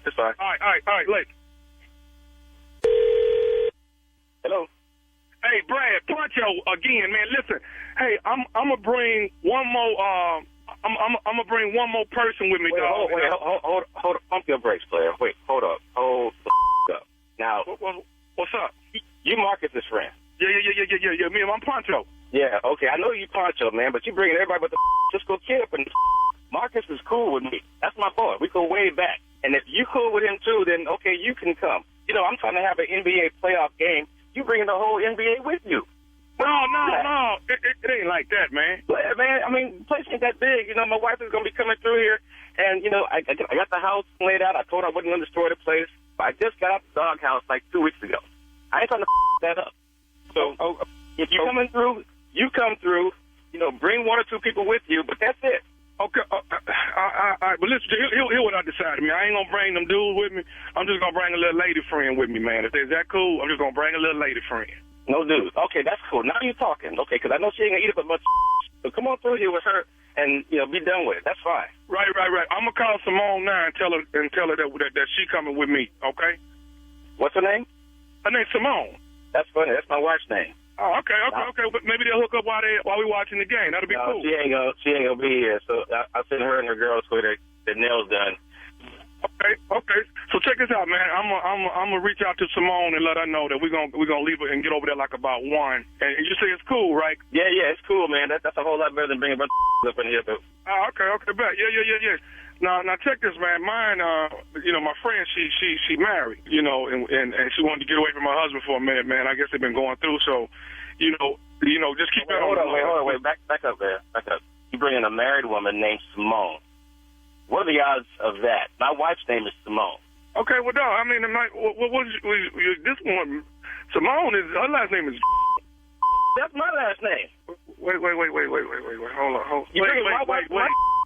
It's fine. All right. Late. Hello. Hey, Brad, Poncho again, man. Listen, hey, I'm gonna bring one more. I'm gonna bring one more person with me, dog. Hold. Pump your brakes, player. Wait, hold up. Hold the up. Now, what's up? You Marcus' friend. Yeah. Me and I'm Poncho. Yeah, okay. I know you Poncho, man, but you bringing everybody but the Cisco kid up, and Marcus is cool with me. That's my boy. We go way back. And if you cool with him too, then okay, you can come. You know, I'm trying to have an NBA playoff game. You bringing the whole NBA with you. No. It ain't like that, man. But, man, I mean, the place ain't that big. You know, my wife is going to be coming through here. And, you know, I got the house laid out. I told her I wasn't going to destroy the place. But I just got out the doghouse like 2 weeks ago. I ain't trying to that up. So if you're coming through, you come through. You know, bring 1 or 2 people with you, but that's it. Okay. All right. But listen, here's what I decided, man. I ain't going to bring them dudes with me. I'm just going to bring a little lady friend with me, man. If they're that cool, I'm just going to bring a little lady friend. No dudes. Okay, that's cool. Now you're talking. Okay, because I know she ain't going to eat up a bunch of so come on through here with her and, you know, be done with it. That's fine. Right. I'm going to call Simone now and tell her that she coming with me, okay? What's her name? Her name's Simone. That's funny. That's my wife's name. Oh, okay. But maybe they'll hook up while we watching the game. That'll be cool. She ain't gonna be here. So I'll send her and her girls with their nails done. Okay. So check this out, man. I'm gonna reach out to Simone and let her know that we're gonna leave it and get over there like about 1. And you say it's cool, right? Yeah, it's cool, man. That's a whole lot better than bringing a bunch of up in here, though. Oh, okay, bet. Yeah. Now check this, man. Mine, my friend, she married, and she wanted to get away from her husband for a minute, man. I guess they've been going through, so, just keep that on. Hold on, wait. Back up there. Back up. You bring in a married woman named Simone. What are the odds of that? My wife's name is Simone. Okay, well, dog, I mean, this one, Simone is, her last name is. That's my last name. Wait. Hold on.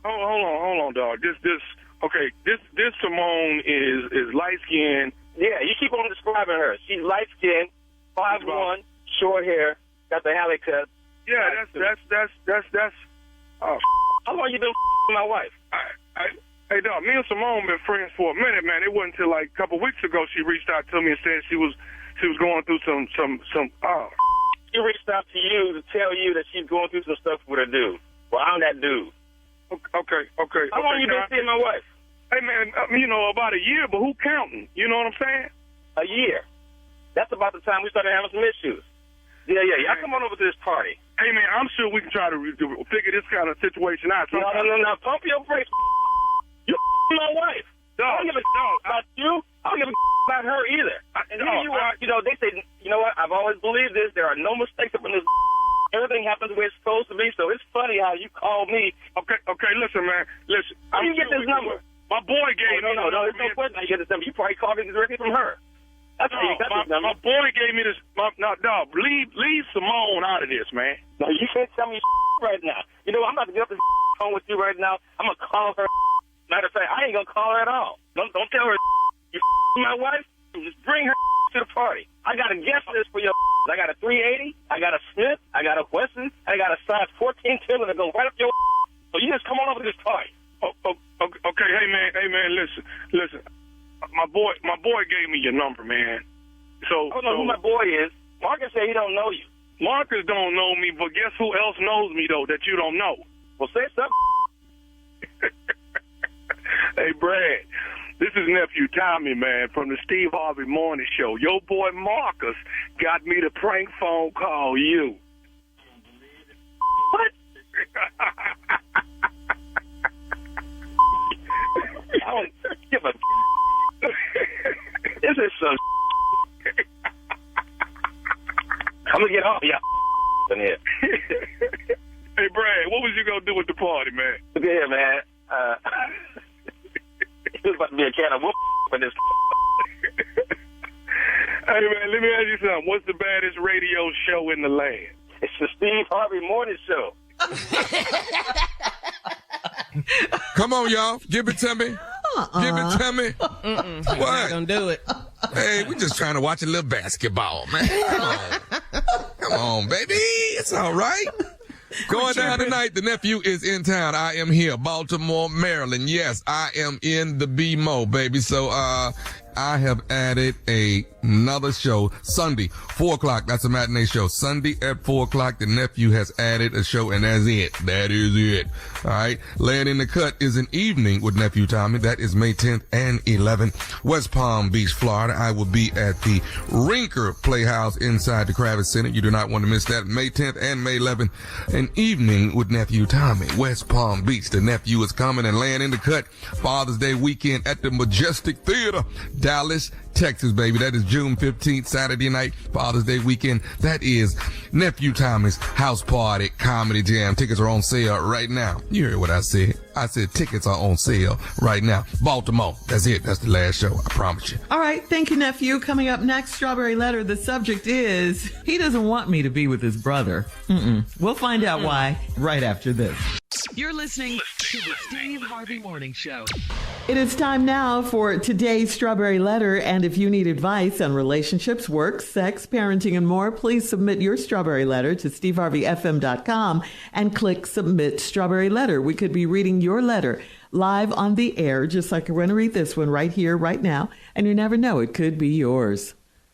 Hold on, dog. This Simone is light skinned. Yeah, you keep on describing her. She's light skinned, 5'1", short hair, got the alley cut. Yeah, that's. Oh, how long you been with my wife? Hey, dog, me and Simone been friends for a minute, man. It wasn't until like a couple weeks ago she reached out to me and said she was going through some. She reached out to you to tell you that she's going through some stuff with her dude. Well, I'm that dude. Okay. How long you been seeing my wife? Hey, man, about a year, but who counting? You know what I'm saying? A year. That's about the time we started having some issues. Yeah. Y'all come on over to this party. Hey, man, I'm sure we can try to figure this kind of situation out. No. Pump your brakes. You're my wife. I don't give a about you. I don't give a about her either. They say, you know what? I've always believed this. There are no mistakes up in this. Everything happens the way it's supposed to be. So it's funny how you call me. Okay. Listen, man. Listen. How do you get this number? My boy gave me. No. There's no question how you get this number. You probably called me directly from her. That's how you got this number. My boy gave me this. Dog, leave Simone out of this, man. No, you can't tell me right now. I'm about to get up this phone with you right now. I'm gonna call her. Matter of fact, I ain't gonna call her at all. Don't tell her you my wife. Just bring her to the party. I got a guest list for your. I got a 380. I got a Smith. I got a Wesson. I got a size 14 Taylor that goes right up your. So you just come on over to this party. Okay. Hey man. Listen. My boy gave me your number, man. So I don't know who my boy is. Marcus said he don't know you. Marcus don't know me, but guess who else knows me though that you don't know? Well, say something. Hey, Brad, this is nephew Tommy, man, from the Steve Harvey Morning Show. Your boy Marcus got me to prank phone call you. What? I don't give a. This is some. I'm gonna get off in here. Hey, Brad, what was you gonna do at the party, man? Look at here, man. It was about to be a can of whoop for this. Hey, man, let me ask you something. What's the baddest radio show in the land? It's the Steve Harvey Morning Show. Come on, y'all. Give it to me. Give it to me. What? Not gonna do it. Hey, we just trying to watch a little basketball, man. Come on, baby. It's all right. Going down tonight, the nephew is in town. I am here, Baltimore, Maryland. Yes, I am in the BMO, baby. So, I have added another show Sunday, 4 o'clock. That's a matinee show. Sunday at 4 o'clock, the nephew has added a show, and that's it. That is it. All right. Laying in the cut is an evening with nephew Tommy. That is May 10th and 11th, West Palm Beach, Florida. I will be at the Rinker Playhouse inside the Kravitz Center. You do not want to miss that. May 10th and May 11th, an evening with nephew Tommy, West Palm Beach. The nephew is coming and laying in the cut. Father's Day weekend at the Majestic Theater, Dallas, Texas, baby. That is June 15th, Saturday night, Father's Day weekend. That is nephew Tommy's house party comedy jam. Tickets are on sale right now. You heard what I said. I said tickets are on sale right now. Baltimore. That's it. That's the last show. I promise you. All right. Thank you, nephew. Coming up next, Strawberry Letter. The subject is, he doesn't want me to be with his brother. We'll find out why right after this. You're listening to the Steve Harvey Morning Show. It is time now for today's Strawberry Letter. And if you need advice on relationships, work, sex, parenting, and more, please submit your Strawberry Letter to steveharveyfm.com and click Submit Strawberry Letter. We could be reading your letter live on the air, just like we're going to read this one right here, right now. And you never know, it could be yours.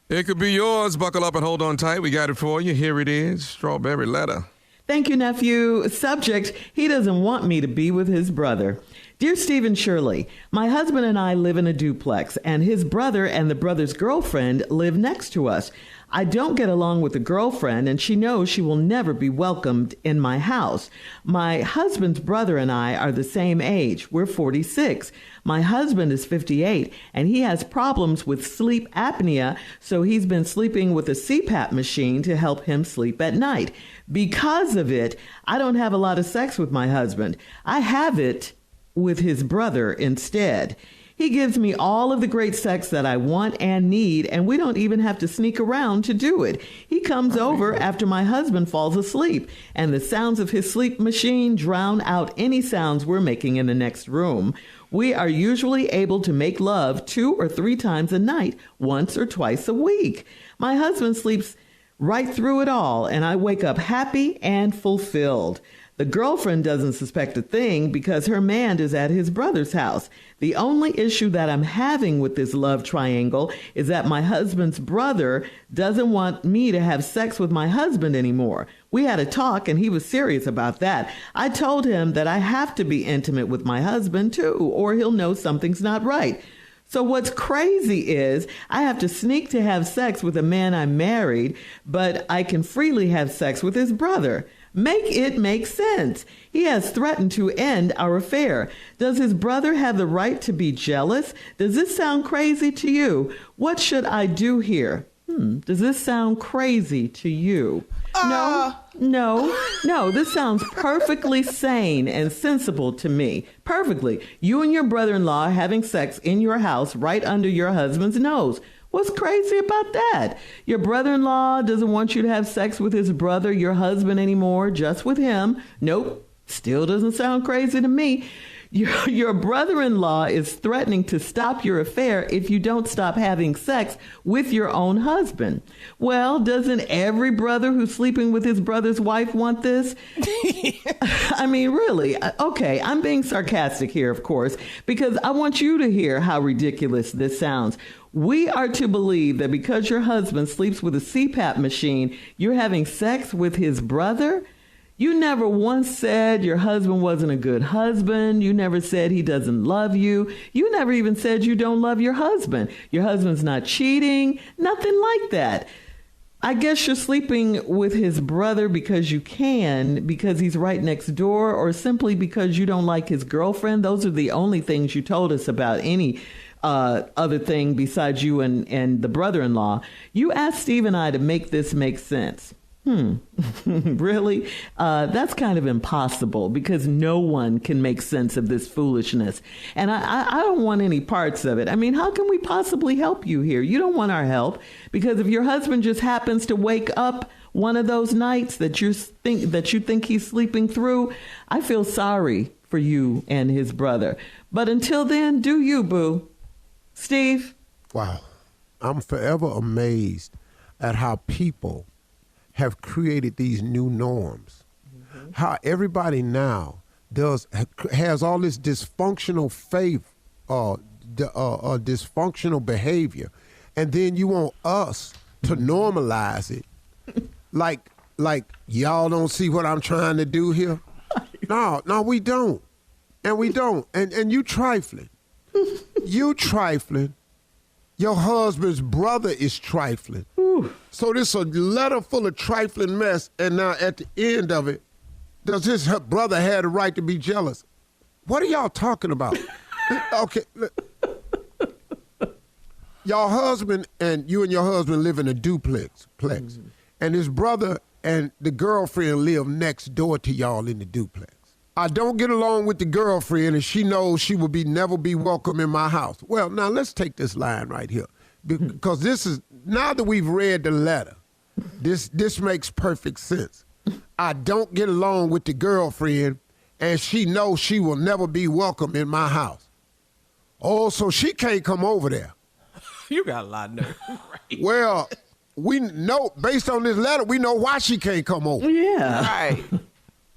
It could be yours. Buckle up and hold on tight. We got it for you. Here it is. Strawberry Letter. Thank you, nephew. Subject, he doesn't want me to be with his brother. Dear Steve and Shirley, my husband and I live in a duplex, and his brother and the brother's girlfriend live next to us. I don't get along with the girlfriend, and she knows she will never be welcomed in my house. My husband's brother and I are the same age. We're 46. My husband is 58, and he has problems with sleep apnea, so he's been sleeping with a CPAP machine to help him sleep at night. Because of it, I don't have a lot of sex with my husband. I have it with his brother instead. He gives me all of the great sex that I want and need, and we don't even have to sneak around to do it. He comes over after my husband falls asleep, and the sounds of his sleep machine drown out any sounds we're making in the next room. We are usually able to make love 2 or 3 times a night, once or twice a week. My husband sleeps right through it all, and I wake up happy and fulfilled. The girlfriend doesn't suspect a thing because her man is at his brother's house. The only issue that I'm having with this love triangle is that my husband's brother doesn't want me to have sex with my husband anymore. We had a talk and he was serious about that. I told him that I have to be intimate with my husband too, or he'll know something's not right. So what's crazy is I have to sneak to have sex with a man I married, but I can freely have sex with his brother. Make it make sense. He has threatened to end our affair. Does his brother have the right to be jealous? Does this sound crazy to you? What should I do here? Does this sound crazy to you? No. This sounds perfectly sane and sensible to me. Perfectly. You and your brother-in-law having sex in your house right under your husband's nose. What's crazy about that? Your brother-in-law doesn't want you to have sex with his brother, your husband, anymore, just with him. Nope. Still doesn't sound crazy to me. Your brother-in-law is threatening to stop your affair if you don't stop having sex with your own husband. Well, doesn't every brother who's sleeping with his brother's wife want this? I mean, really? Okay, I'm being sarcastic here, of course, because I want you to hear how ridiculous this sounds. We are to believe that because your husband sleeps with a CPAP machine, you're having sex with his brother? You never once said your husband wasn't a good husband. You never said he doesn't love you. You never even said you don't love your husband. Your husband's not cheating. Nothing like that. I guess you're sleeping with his brother because you can, because he's right next door, or simply because you don't like his girlfriend. Those are the only things you told us about any other thing besides you and the brother-in-law. You asked Steve and I to make this make sense. Really? That's kind of impossible because no one can make sense of this foolishness. And I don't want any parts of it. I mean, how can we possibly help you here? You don't want our help because if your husband just happens to wake up one of those nights that you think he's sleeping through, I feel sorry for you and his brother. But until then, do you, boo. Steve? Wow. I'm forever amazed at how people have created these new norms. Mm-hmm. How everybody now has all this dysfunctional dysfunctional behavior, and then you want us to normalize it. like y'all don't see what I'm trying to do here? No, we don't. And we don't. And you trifling. You trifling. Your husband's brother is trifling. Ooh. So this is a letter full of trifling mess, and now at the end of it, does his brother have the right to be jealous? What are y'all talking about? Okay. Your husband and your husband live in a duplex. Mm-hmm. And his brother and the girlfriend live next door to y'all in the duplex. I don't get along with the girlfriend, and she knows she will never be welcome in my house. Well, now let's take this line right here, because this is, now that we've read the letter, this makes perfect sense. I don't get along with the girlfriend, and she knows she will never be welcome in my house. Oh, so she can't come over there. You got a lot of nerve. Right. Well, we know, based on this letter, we know why she can't come over. Yeah. Right.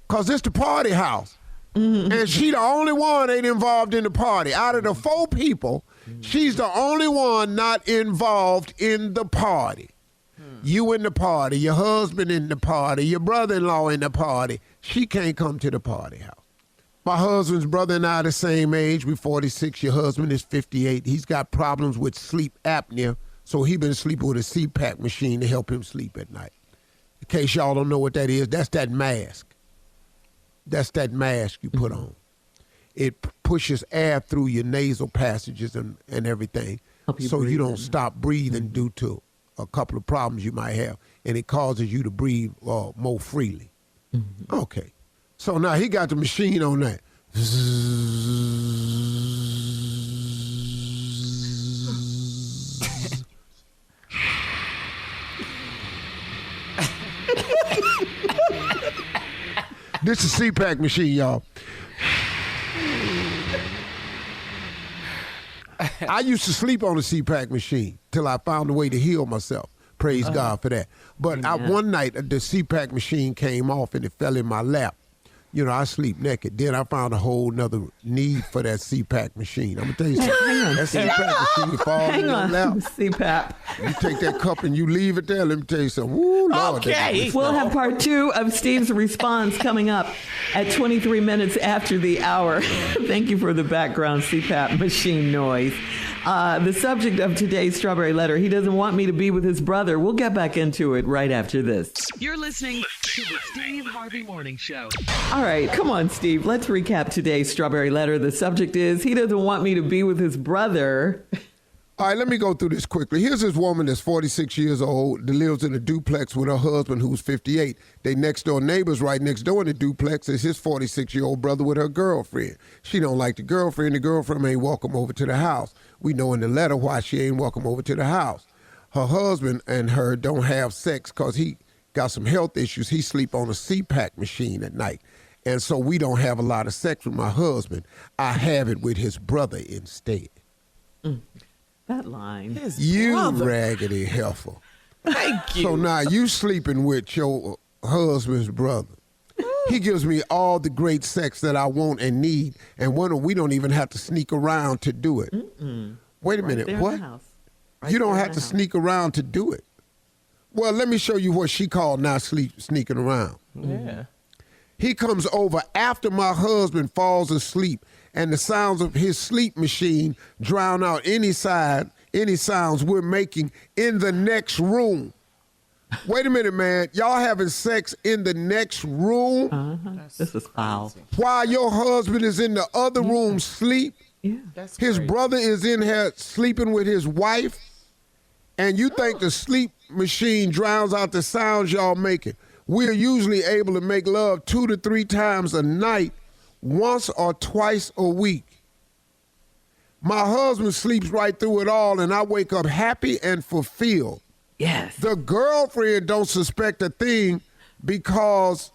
Because it's the party house. Mm-hmm. And she the only one ain't involved in the party. Out of the 4 people, she's the only one not involved in the party. You in the party, your husband in the party, your brother-in-law in the party. She can't come to the party house. My husband's brother and I are the same age. We're 46. Your husband is 58. He's got problems with sleep apnea, so he's been sleeping with a CPAP machine to help him sleep at night. In case y'all don't know what that is, that's that mask. That's that mask you put on. It pushes air through your nasal passages and everything, so you don't stop breathing due to a couple of problems you might have, and it causes you to breathe more freely. Okay. So now he got the machine on that. This is a CPAP machine, y'all. I used to sleep on a CPAP machine till I found a way to heal myself. Praise God for that. But one night, the CPAP machine came off and it fell in my lap. You know, I sleep naked. Then I found a whole nother need for that CPAP machine. I'm going to tell you something. That CPAP machine falls in your lap. CPAP. You take that cup and you leave it there. Let me tell you something. Woo, Lord, okay. We'll have part 2 of Steve's response coming up at 23 minutes after the hour. Thank you for the background CPAP machine noise. The subject of today's Strawberry Letter, he doesn't want me to be with his brother. We'll get back into it right after this. You're listening to the Steve Harvey Morning Show. All right, come on, Steve. Let's recap today's Strawberry Letter. The subject is, he doesn't want me to be with his brother. All right, let me go through this quickly. Here's this woman that's 46 years old that lives in a duplex with her husband who's 58. They next door neighbors right next door in the duplex is his 46-year-old brother with her girlfriend. She don't like the girlfriend. The girlfriend ain't welcome over to the house. We know in the letter why she ain't welcome over to the house. Her husband and her don't have sex because he got some health issues. He sleep on a CPAP machine at night. And so we don't have a lot of sex with my husband. I have it with his brother instead. That line. You raggedy heifer. Thank you. So now you sleeping with your husband's brother. He gives me all the great sex that I want and need, and we don't even have to sneak around to do it. Wait a minute, what? You don't have to sneak around to do it. Well, let me show you what she called not sneaking around. Yeah. He comes over after my husband falls asleep, and the sounds of his sleep machine drown out any sounds we're making in the next room. Wait a minute, man. Y'all having sex in the next room? This is foul. While your husband is in the other room sleep? Yeah. His brother is in here sleeping with his wife? And you think the sleep machine drowns out the sounds y'all making? We're usually able to make love 2 to 3 times a night, once or twice a week. My husband sleeps right through it all, and I wake up happy and fulfilled. Yes. The girlfriend don't suspect a thing because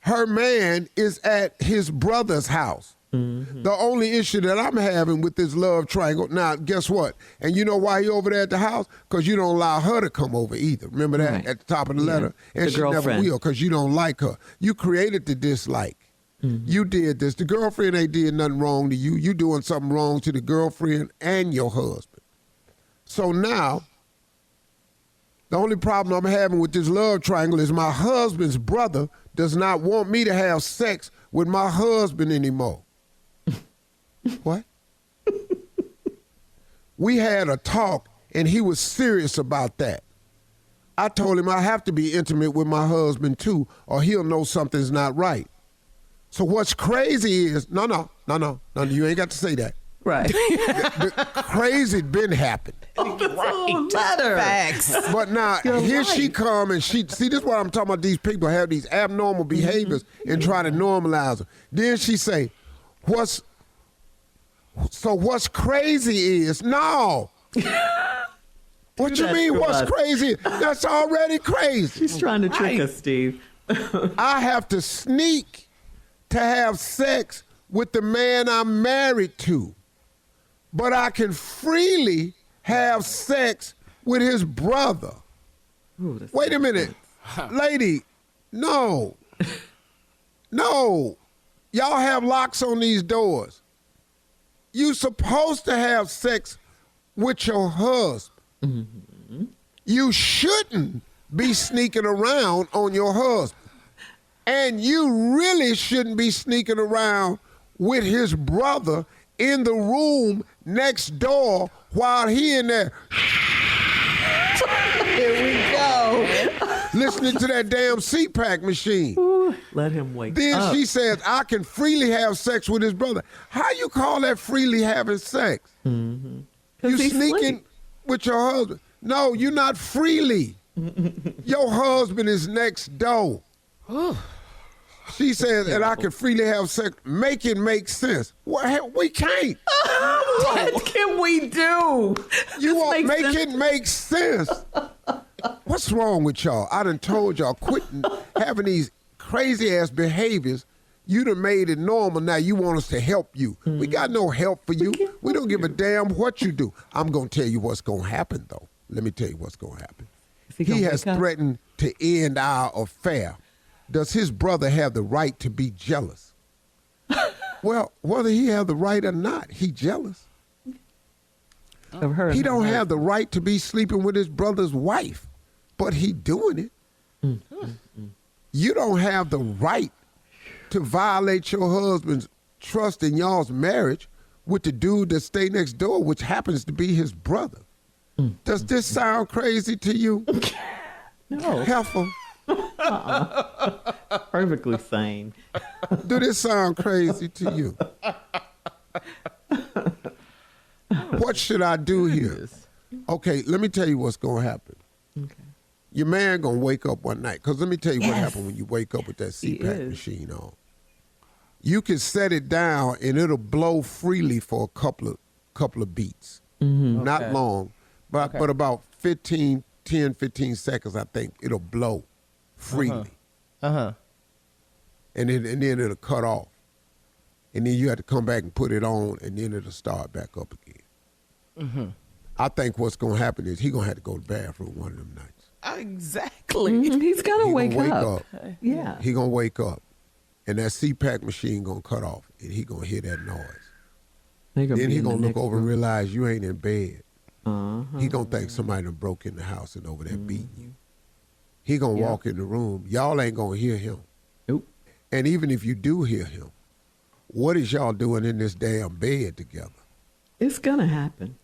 her man is at his brother's house. The only issue that I'm having with this love triangle, now, guess what? And you know why he over there at the house? Because you don't allow her to come over either. Remember that at the top of the letter? And she never will because you don't like her. You created the dislike. You did this. The girlfriend ain't did nothing wrong to you. You doing something wrong to the girlfriend and your husband. So now, the only problem I'm having with this love triangle is my husband's brother does not want me to have sex with my husband anymore. What? We had a talk, and he was serious about that. I told him I have to be intimate with my husband, too, or he'll know something's not right. So what's crazy is, no, you ain't got to say that. Right. The crazy been happened. Letter. Facts. But now, she come and see, this is what I'm talking about. These people have these abnormal behaviors and try to normalize them. Then she say, what's crazy is, no. What you mean, what's crazy? That's already crazy. She's trying to trick us, Steve. I have to sneak to have sex with the man I'm married to. But I can freely have sex with his brother. Ooh, wait a minute. Lady, no. No. Y'all have locks on these doors. You supposed to have sex with your husband. You shouldn't be sneaking around on your husband. And you really shouldn't be sneaking around with his brother in the room next door while he in there. Here we go. Listening to that damn CPAC machine. Ooh, let him wake then up. She says, I can freely have sex with his brother. How you call that freely having sex? Mm-hmm. You sneaking with your husband. No, you're not freely. Your husband is next door. She says, and I can freely have sex. Make it make sense. Well, we can't. What can we do? You want make it make sense. What's wrong with y'all? I done told y'all, quit having these crazy-ass behaviors. You done made it normal. Now you want us to help you. We got no help for you. We don't give a damn what you do. I'm going to tell you what's going to happen, though. Let me tell you what's going to happen. He has threatened to end our affair. Does his brother have the right to be jealous? Well, whether he have the right or not, he jealous. He don't have the right to be sleeping with his brother's wife, but he doing it. You don't have the right to violate your husband's trust in y'all's marriage with the dude that stay next door, which happens to be his brother. Does this sound crazy to you? No. Heifer. Perfectly sane. Do this sound crazy to you? What should I do here? Okay, let me tell you what's going to happen. Okay. Your man going to wake up one night. Because let me tell you what happened when you wake up with that CPAP machine on. You can set it down and it'll blow freely for a couple of beats. Not long, but about 10, 15 seconds, I think, it'll blow freely. And then it'll cut off. And then you have to come back and put it on, and then it'll start back up again. I think what's going to happen is he's going to have to go to the bathroom one of them nights. Exactly. He's going to wake up. Yeah. He's going to wake up, and that CPAC machine going to cut off, and he's going to hear that noise. Then he's going to look over and realize you ain't in bed. He going to think somebody done broke in the house and over there beating you. He going to walk in the room. Y'all ain't going to hear him. Nope. And even if you do hear him, what is y'all doing in this damn bed together? It's going to happen.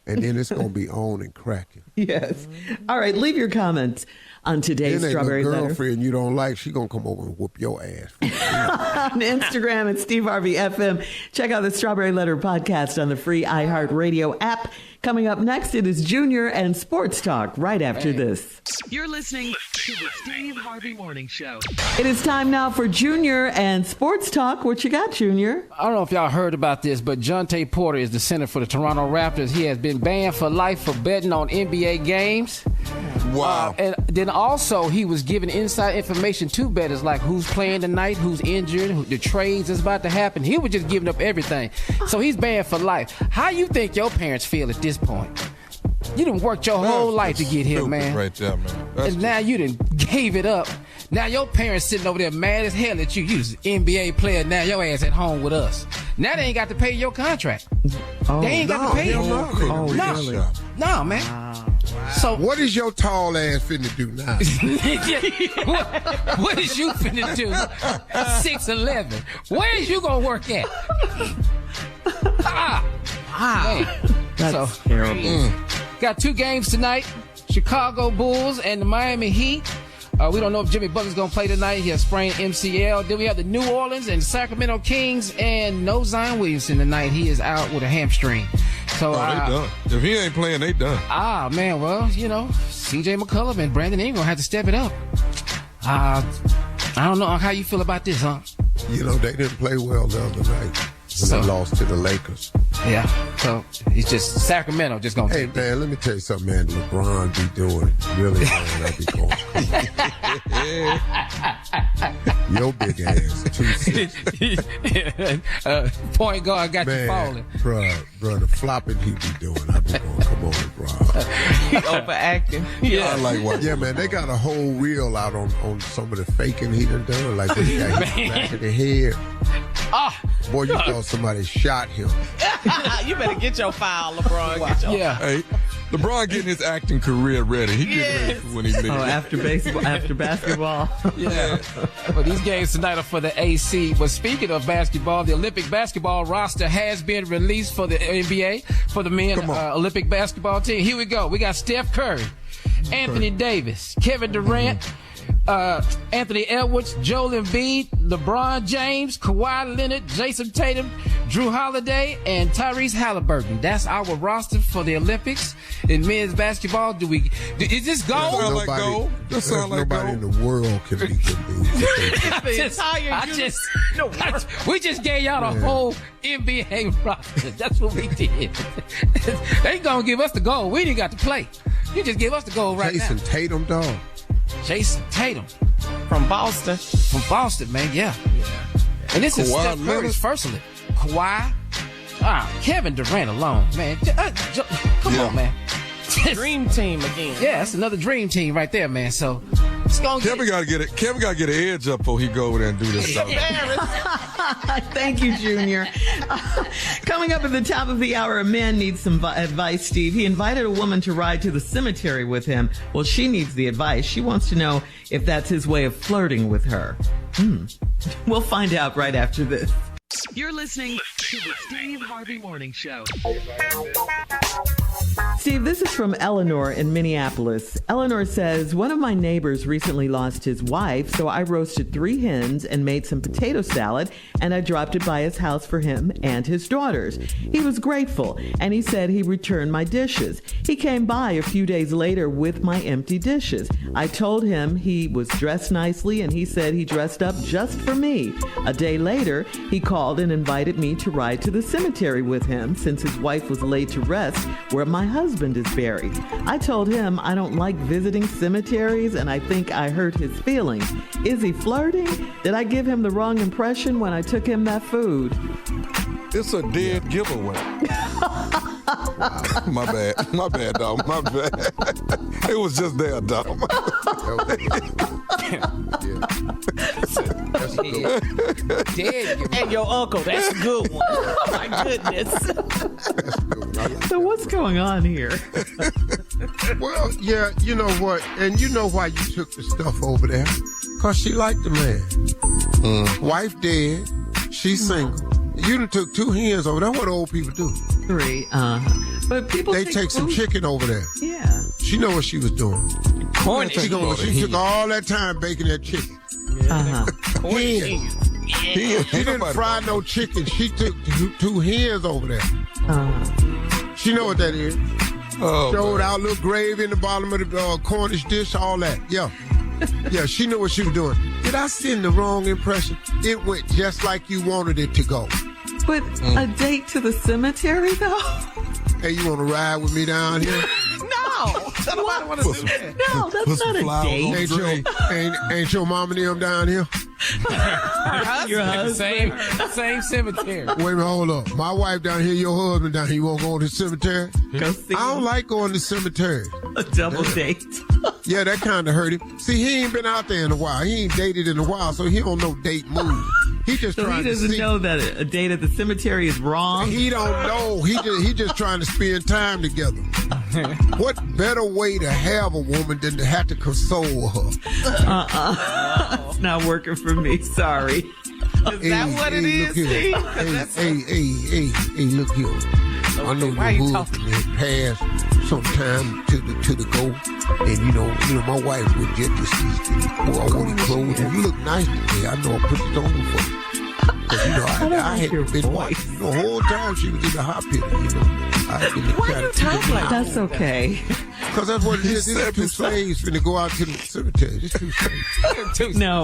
And then it's going to be on and cracking. Yes. All right, leave your comments on today's then Strawberry Letter. girlfriend you don't like, she going to come over and whoop your ass. On Instagram at Steve Harvey FM. Check out the Strawberry Letter podcast on the free iHeartRadio app. Coming up next, it is Junior and Sports Talk right after this. You're listening to the Steve Harvey Morning Show. It is time now for Junior and Sports Talk. What you got, Junior? I don't know if y'all heard about this, but Jonte Porter is the center for the Toronto Raptors. He has been banned for life for betting on NBA games. Wow. And then also he was giving inside information to bettors, like who's playing tonight, who's injured, the trades that's about to happen. He was just giving up everything. So he's banned for life. How you think your parents feel at this point? You done worked your whole life to get here, man. Right there, man. And now you done gave it up. Now your parents sitting over there mad as hell at you. You was an NBA player. Now your ass at home with us. Now they ain't got to pay your contract. They ain't got to pay you. No, man. Wow. So what is your tall ass finna do now? what is you finna do? 6'11". Where is you gonna work at? That's terrible. Got 2 games tonight. Chicago Bulls and the Miami Heat. We don't know if Jimmy Butler's going to play tonight. He has sprained MCL. Then we have the New Orleans and Sacramento Kings, and no Zion Williamson tonight. He is out with a hamstring. So they done. If he ain't playing, they done. Man, well, you know, C.J. McCollum and Brandon Ingram have to step it up. I don't know how you feel about this, huh? You know, they didn't play well the other night. They lost to the Lakers. Yeah, so it's just Sacramento just going to Hey, man, let me tell you something, man. LeBron be doing really well. I be going. Your big ass, 260. Point guard got you falling. Bruh, the flopping he be doing. I be going, come on, LeBron. He overacting. Yeah, I like what. Yeah, man, they got a whole reel out on some of the faking he done done. Like this guy hit back of the head. Boy, you thought somebody shot him. You better get your foul, LeBron. Yeah. Hey, LeBron getting his acting career ready. He getting ready for when he leaves. Oh, after basketball. Yeah. Well, these games tonight are for the AC. But speaking of basketball, the Olympic basketball roster has been released for the NBA, for the men Olympic basketball team. Here we go. We got Steph Curry, Anthony Davis, Kevin Durant, Anthony Edwards, Joel Embiid, LeBron James, Kawhi Leonard, Jason Tatum, Drew Holiday, and Tyrese Halliburton. That's our roster for the Olympics in men's basketball. Is this gold? That sound like gold. That sound like nobody gold. in the world can beat them. We just gave y'all the whole NBA roster. That's what we did. They gonna give us the gold. We didn't got to play. You just give us the gold right Jason now. Tatum, dog. Jason Tatum. From Boston. From Boston, man, yeah. And this is Kawhi Steph Curry's Leonard. first Olympic. Kawhi. Kevin Durant alone, man. Come on, man. Dream team again. Yeah, that's another dream team right there, man. So it's gonna Kevin got to get an edge up before he go over there and do this stuff. Thank you, Junior. Coming up at the top of the hour, a man needs some advice, Steve. He invited a woman to ride to the cemetery with him. Well, she needs the advice. She wants to know if that's his way of flirting with her. We'll find out right after this. You're listening to the Steve Harvey Morning Show. Steve, this is from Eleanor in Minneapolis. Eleanor says, one of my neighbors recently lost his wife, so I roasted 3 hens and made some potato salad, and I dropped it by his house for him and his daughters. He was grateful, and he said he returned my dishes. He came by a few days later with my empty dishes. I told him he was dressed nicely, and he said he dressed up just for me. A day later, he called and invited me to ride to the cemetery with him since his wife was laid to rest where my husband is buried. I told him I don't like visiting cemeteries, and I think I hurt his feelings. Is he flirting? Did I give him the wrong impression when I took him that food? It's a dead giveaway. My bad, dog. My bad. It was just there, dog. That's a good one. dead. And your uncle, that's a good one. Oh, my goodness. So what's going on here? Well, yeah, you know what? And you know why you took the stuff over there? Because she liked the man. Wife dead. She's single. You done took 2 hens over there. What old people do? 3. But people They take some chicken over there. Yeah. She know what she was doing. She took all that time baking that chicken. Hens. She didn't fry no chicken. She took 2 hens over there. She know what that is. Showed out little gravy in the bottom of the Cornish dish, all that. Yeah. Yeah, she knew what she was doing. Did I send the wrong impression? It went just like you wanted it to go. But a date to the cemetery, though? Hey, you want to ride with me down here? No. Nobody want to do that. No, that's not a date. Ain't your mom and them down here? Your husband. Same cemetery. Wait a minute, hold up. My wife down here, your husband down here. You won't go to the cemetery? Go see I don't like going to the cemetery. a double date. Yeah, that kind of hurt him. See, he ain't been out there in a while. He ain't dated in a while, so he don't know date move. He just So trying he to doesn't see. know that a date at the cemetery is wrong. He don't know. He just trying to spend time together. What better way to have a woman than to have to console her? It's not working for me. Sorry. Is that what it is, Steve? Hey, look here. I know Why your you husband had passed some time to the go, and you know my wife was just deceased. Well, I want clothes, and you look nice today. I know I put it on them for you. 'Cause, you know, I hadn't been watching the whole time she was in the hot pit. You know, Why you talk like that? That's okay. because that's what it is. These 2 slaves finna go out to the cemetery. Just 2 slaves. No.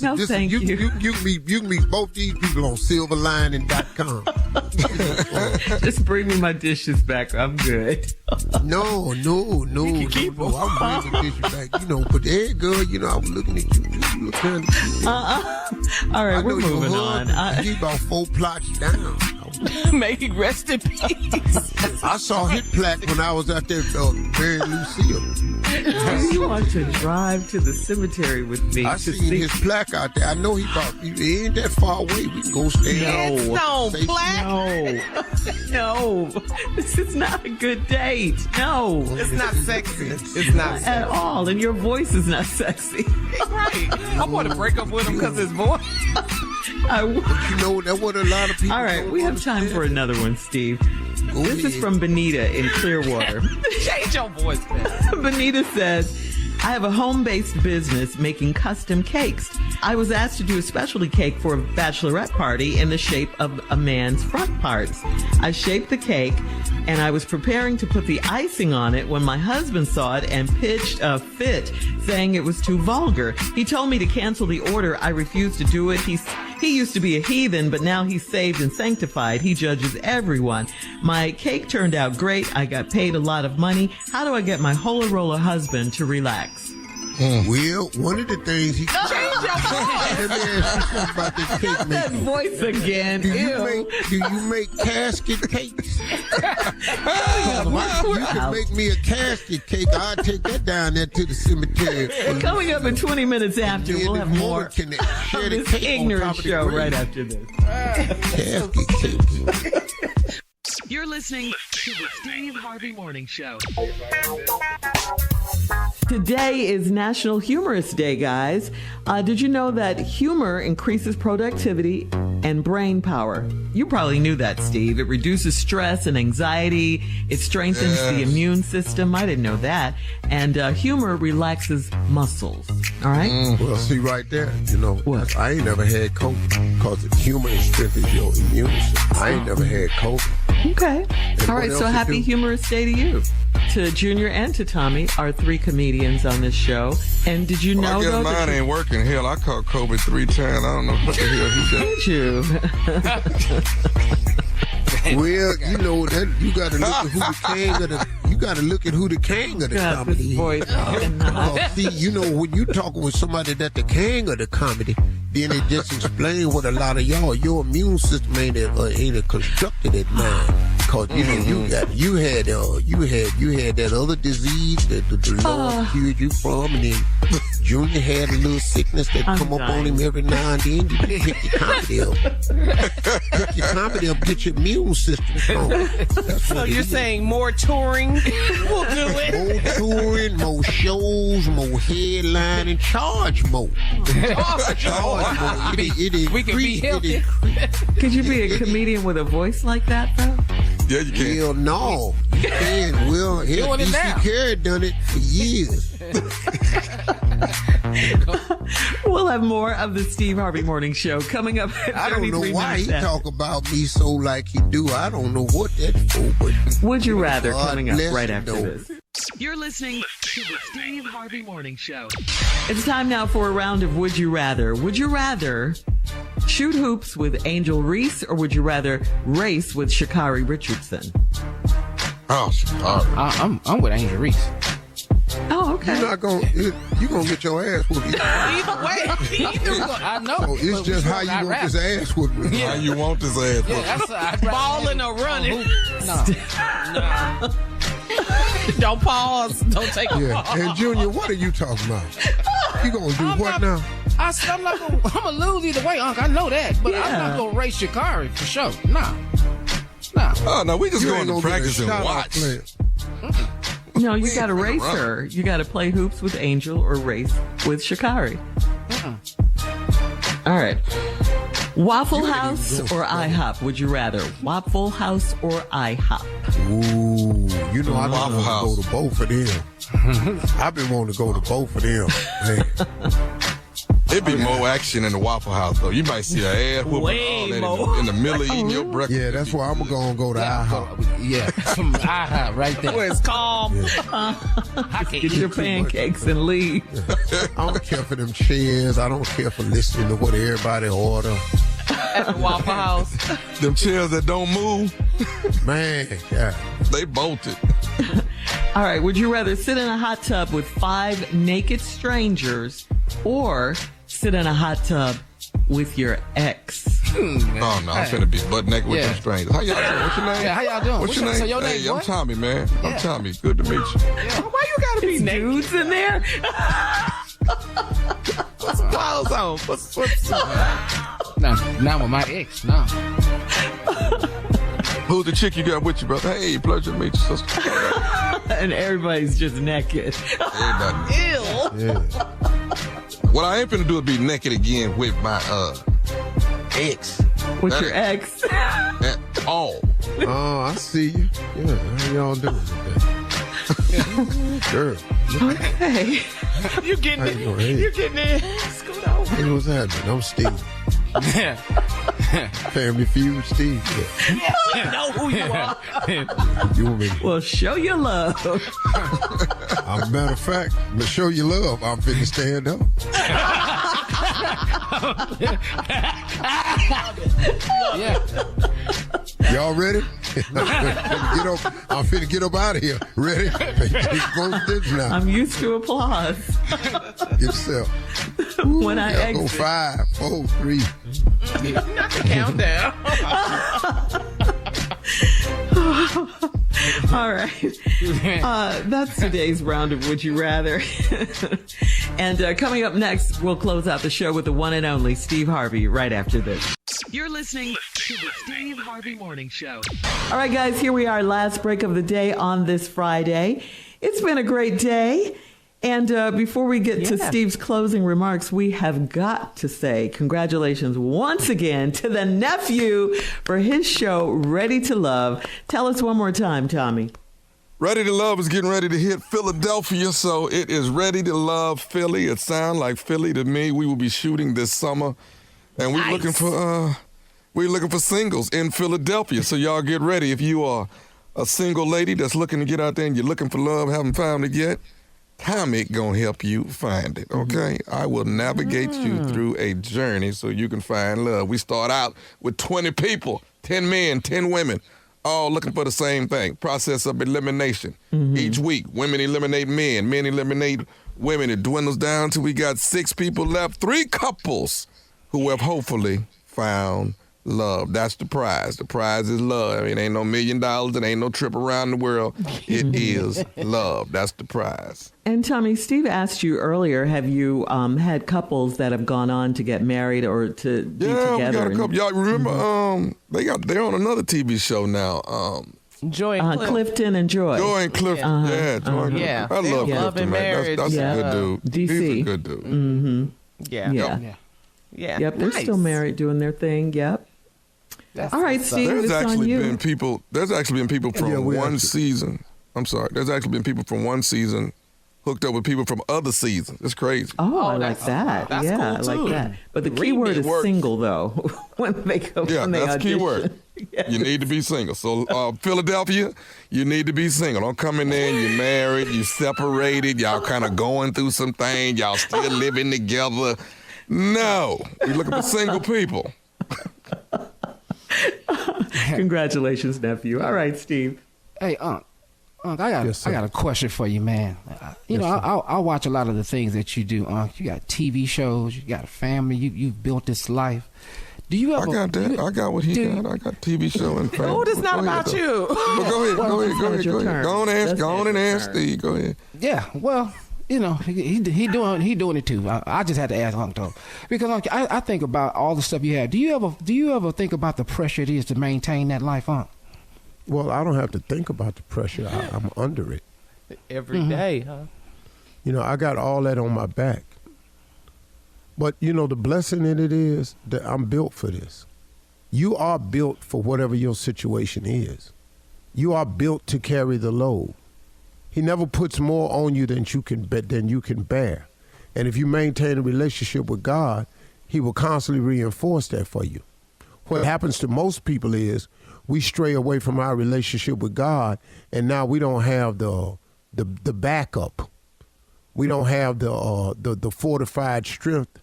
No, thank you. You can meet both these people on silverlining.com. Just bring me my dishes back. I'm good. No. I'm bringing the dishes back. You know, but there, girl, you know, I was looking at you. You look kind of cute. All right, we're moving on. He about 4 plots down. May he rest in peace. I saw his plaque when I was out there burying Lucille. You want to drive to the cemetery with me? I seen his plaque out there. I know he ain't that far away. We can go stay. No plaque. No, this is not a good date. No, it's not sexy. It's not sexy at all, and your voice is not sexy. Right. I want to break up with him because his voice. But you know, that what a lot of people. All right, we have time for another one, Steve. This is from Benita in Clearwater. Change your voice, man. Benita says, I have a home-based business making custom cakes. I was asked to do a specialty cake for a bachelorette party in the shape of a man's front parts. I shaped the cake, and I was preparing to put the icing on it when my husband saw it and pitched a fit, saying it was too vulgar. He told me to cancel the order. I refused to do it. He used to be a heathen, but now he's saved and sanctified. He judges everyone. My cake turned out great. I got paid a lot of money. How do I get my hola rolla husband to relax? Well, one of the things he change your voice. Let me ask you something about this cake making. That voice again. Do you make casket cakes? You can make me a casket cake. I'll take that down there to the cemetery. Coming up in 20 minutes after, we'll have more of this ignorant show right after this. Casket cakes. You're listening to the Steve Harvey Morning Show. Today is National Humorous Day, guys. Did you know that humor increases productivity and brain power? You probably knew that, Steve. It reduces stress and anxiety. It strengthens the immune system. I didn't know that. And humor relaxes muscles. All right? Well, see right there, you know, what? I ain't never had COVID because humor strengthens your immune system. I ain't never had COVID. Okay. And all right, so happy Humorous Day to you. To Junior and to Tommy, our three comedians on this show. And did you know, I guess though, mine ain't working. Hell, I caught COVID 3 times. I don't know what the hell he did. Did you? Well, you know that you got to look at who the king of the. You got to look at who the king of the comedy is. See, you know when you talking with somebody that the king of the comedy, then it just explain what a lot of your immune system ain't constructed at mine. Cause you know you had that other disease that the Lord cured you from, and then Junior had a little sickness that come up on him every now and then. You pick your comedy up, get your immune system strong. So you're saying more touring will do it? More touring, more shows, more headlining, charge more. Charge more. We can be healthy. Could you be a comedian with a voice like that, though? Yeah, you can. Hell no. You can. Well, DC Carey done it for years. We'll have more of the Steve Harvey Morning Show coming up at 33 I don't know why he after. talk about me so like he do. I don't know what that's for. But Would you rather coming up bless right him, after though. this. You're listening to the Steve Harvey Morning Show. It's time now for a round of Would You Rather. Would you rather shoot hoops with Angel Reese, or would you rather race with Sha'Carri Richardson? Oh, Sha'Carri. I'm with Angel Reese. Oh, okay. You're gonna get your ass whooped. Either way. I know. So it's just how you want this ass whooped. Yeah. How you want this ass? Yeah, balling or running. No. Don't pause. Don't take a pause. And Junior, what are you talking about? You gonna do what now? I'm not gonna lose either way, Unc. I know that, but I'm not gonna race Sha'Carri for sure. Nah. Oh no, we just going to ain't gonna practice get a and shot watch. No, you got to race her. You got to play hoops with Angel or race with Sha'Carri. All right. Waffle House or IHOP? Would you rather Waffle House or IHOP? Ooh, you know I Waffle want House. to go to both of them. I've been wanting to go to both of them. Man. It'd be more action in the Waffle House, though. You might see an ass whooping Way all more. that in the middle of eating your breakfast. Yeah, that's why I'm gonna go to IHOP. Yeah, some IHOP right there. Where it's calm. Get your pancakes and leave. I don't care for them chairs. I don't care for listening to what everybody order. At the Waffle House. Them chairs that don't move, Man, yeah. they bolted. All right. Would you rather sit in a hot tub with 5 naked strangers or sit in a hot tub with your ex? Oh, no, I'm finna be butt naked with them strangers. How y'all doing? What's your name? Yeah, how y'all doing? What's your name? So your name Hey, I'm what? Tommy, man. Yeah. I'm Tommy. Good to meet you. Yeah. Why you gotta be naked? Dudes in there? Put some clothes on. Put some Now with my ex, no. Who's the chick you got with you, brother? Hey, pleasure to meet you, sister. And everybody's just naked. Everybody. Ew. Yeah. What I ain't finna do is be naked again with my ex. With That your ain't- ex. At all. Oh, I see you. Yeah, how y'all doing today? Girl, Hey. You getting how it? you doing? Hey, You getting it? Scoot over. hey, what's happening? I'm Steve. Family Feud, Steve. Yeah. We know who you are. You want me? Well, show your love. Matter of fact, to show you love, I'm finna stand up. Yeah. Y'all ready? I'm finna get up out of here. Ready? Go stitch now. I'm used to applause. Get yourself. When I Y'all go exit. 5, 4, 3. Not the countdown. All right. That's today's round of Would You Rather. And coming up next, we'll close out the show with the one and only Steve Harvey right after this. You're listening to the Steve Harvey Morning Show. All right, guys, here we are, last break of the day on this Friday. It's been a great day. And before we get to Steve's closing remarks, we have got to say congratulations once again to the nephew for his show, Ready to Love. Tell us one more time, Tommy. Ready to Love is getting ready to hit Philadelphia, so it is Ready to Love Philly. It sounds like Philly to me. We will be shooting this summer, and we're looking for singles in Philadelphia. So y'all get ready. If you are a single lady that's looking to get out there and you're looking for love, haven't found it yet, Tommy gonna help you find it, okay? I will navigate you through a journey so you can find love. We start out with 20 people, 10 men, 10 women, all looking for the same thing. Process of elimination. Each week, women eliminate men, men eliminate women. It dwindles down till we got 6 people left, 3 couples who have hopefully found love. That's the prize. The prize is love. It ain't no $1 million. It ain't no trip around the world. It is love. That's the prize. And Tommy, Steve asked you earlier, have you had couples that have gone on to get married or to be Yeah, together? we got a couple. Y'all remember they're on another TV show now. Joy and Clifton and Joy. Joy and Clifton. Yeah, Joy and Yeah. Clifton. I love Love Clifton, and man. Marriage. That's Yeah. a good dude. DC. He's a good dude. Yeah. Yeah. Yeah. Yep, they're Nice. still married, doing their thing. Yep. All right, Steve, There's it's on actually you. been people. There's actually been people from one season. I'm sorry. There's actually been people from one season hooked up with people from other seasons. It's crazy. Oh, I like that. that's Yeah, cool, I like too. that. But the key word is works. single, though, when they go Yeah, when they that's key audition. word. Yes. You need to be single. So Philadelphia, you need to be single. Don't come in there and you're married, you separated, y'all kind of going through some things, y'all still living together. No, we're looking for single people. Congratulations, nephew. All right, Steve. Hey, Unc, I got a question for you, man. I watch a lot of the things that you do, Unc. You got TV shows, you got a family, you've built this life. Do you ever? I got that. I got what he got. I got TV show and family. Oh, it's not about you. Well, go ahead. Go on and ask Steve. Go ahead. Yeah, well, he doing it too. I just had to ask Unc though, because Unc, I think about all the stuff you have. Do you ever think about the pressure it is to maintain that life, Unc? Well, I don't have to think about the pressure. I'm under it. Every day, huh? I got all that on my back. But, the blessing in it is that I'm built for this. You are built for whatever your situation is. You are built to carry the load. He never puts more on you than you can bear. And if you maintain a relationship with God, he will constantly reinforce that for you. What happens to most people is we stray away from our relationship with God, and now we don't have the backup. We don't have the fortified strength,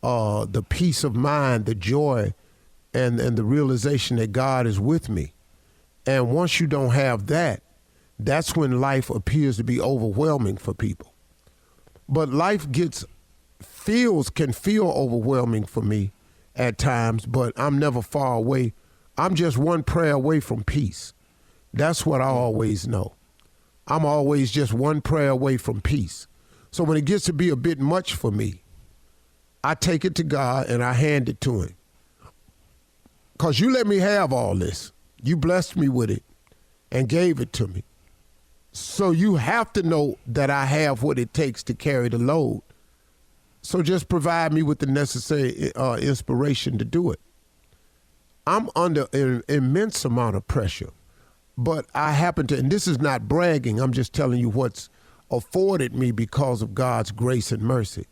the peace of mind, the joy, and the realization that God is with me. And once you don't have that, that's when life appears to be overwhelming for people. But life can feel overwhelming for me at times, but I'm never far away. I'm just one prayer away from peace. That's what I always know. I'm always just one prayer away from peace. So when it gets to be a bit much for me, I take it to God and I hand it to him. Because you let me have all this. You blessed me with it and gave it to me. So you have to know that I have what it takes to carry the load. So just provide me with the necessary inspiration to do it. I'm under an immense amount of pressure, but I happen to, and this is not bragging, I'm just telling you what's afforded me because of God's grace and mercy.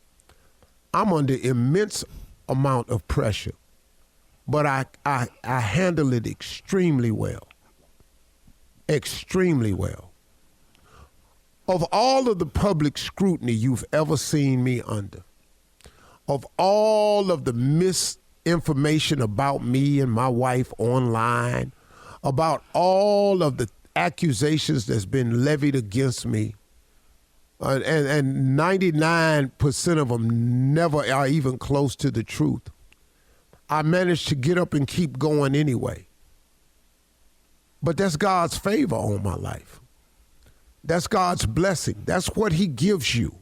I'm under immense amount of pressure, but I handle it extremely well. Extremely well. Of all of the public scrutiny you've ever seen me under, of all of the misinformation about me and my wife online, about all of the accusations that's been levied against me, and 99% of them never are even close to the truth, I managed to get up and keep going anyway. But that's God's favor on my life. That's God's blessing. That's what he gives you.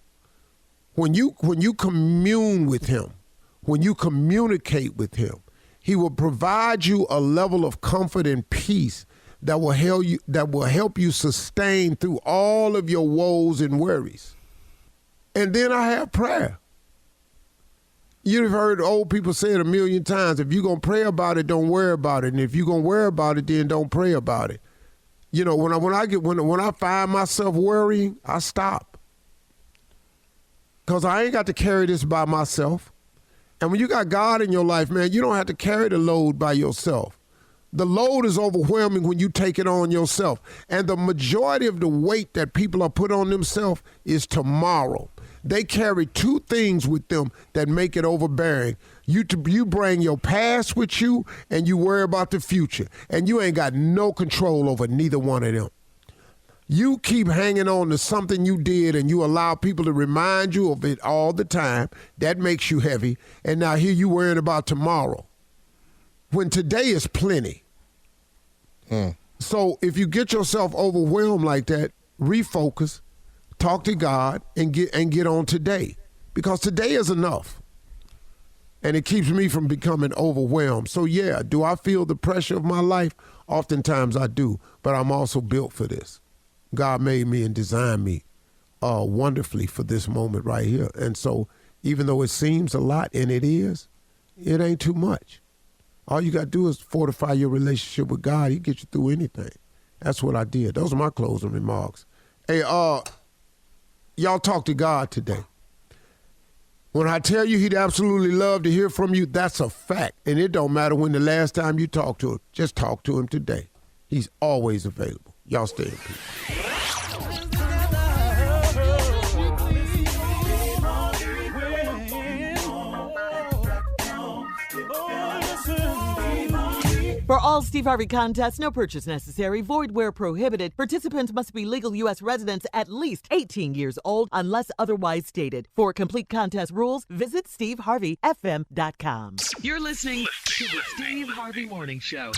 When you commune with him, when you communicate with him, he will provide you a level of comfort and peace that will help you sustain through all of your woes and worries. And then I have prayer. You've heard old people say it a million times. If you're going to pray about it, don't worry about it. And if you're going to worry about it, then don't pray about it. You know, when I find myself worrying, I stop. Because I ain't got to carry this by myself. And when you got God in your life, man, you don't have to carry the load by yourself. The load is overwhelming when you take it on yourself. And the majority of the weight that people are put on themselves is tomorrow. They carry two things with them that make it overbearing. You bring your past with you and you worry about the future. And you ain't got no control over neither one of them. You keep hanging on to something you did and you allow people to remind you of it all the time. That makes you heavy. And now here you worrying about tomorrow, when today is plenty. So if you get yourself overwhelmed like that, refocus, talk to God, and get on today. Because today is enough. And it keeps me from becoming overwhelmed. So yeah, do I feel the pressure of my life? Oftentimes I do, but I'm also built for this. God made me and designed me wonderfully for this moment right here. And so even though it seems a lot, and it is, it ain't too much. All you got to do is fortify your relationship with God. He get you through anything. That's what I did. Those are my closing remarks. Hey, y'all talk to God today. When I tell you he'd absolutely love to hear from you, that's a fact. And it don't matter when the last time you talked to him. Just talk to him today. He's always available. Y'all stay in peace. For all Steve Harvey contests, no purchase necessary, void where prohibited. Participants must be legal U.S. residents at least 18 years old unless otherwise stated. For complete contest rules, visit SteveHarveyFM.com. You're listening to the Steve Harvey Morning Show.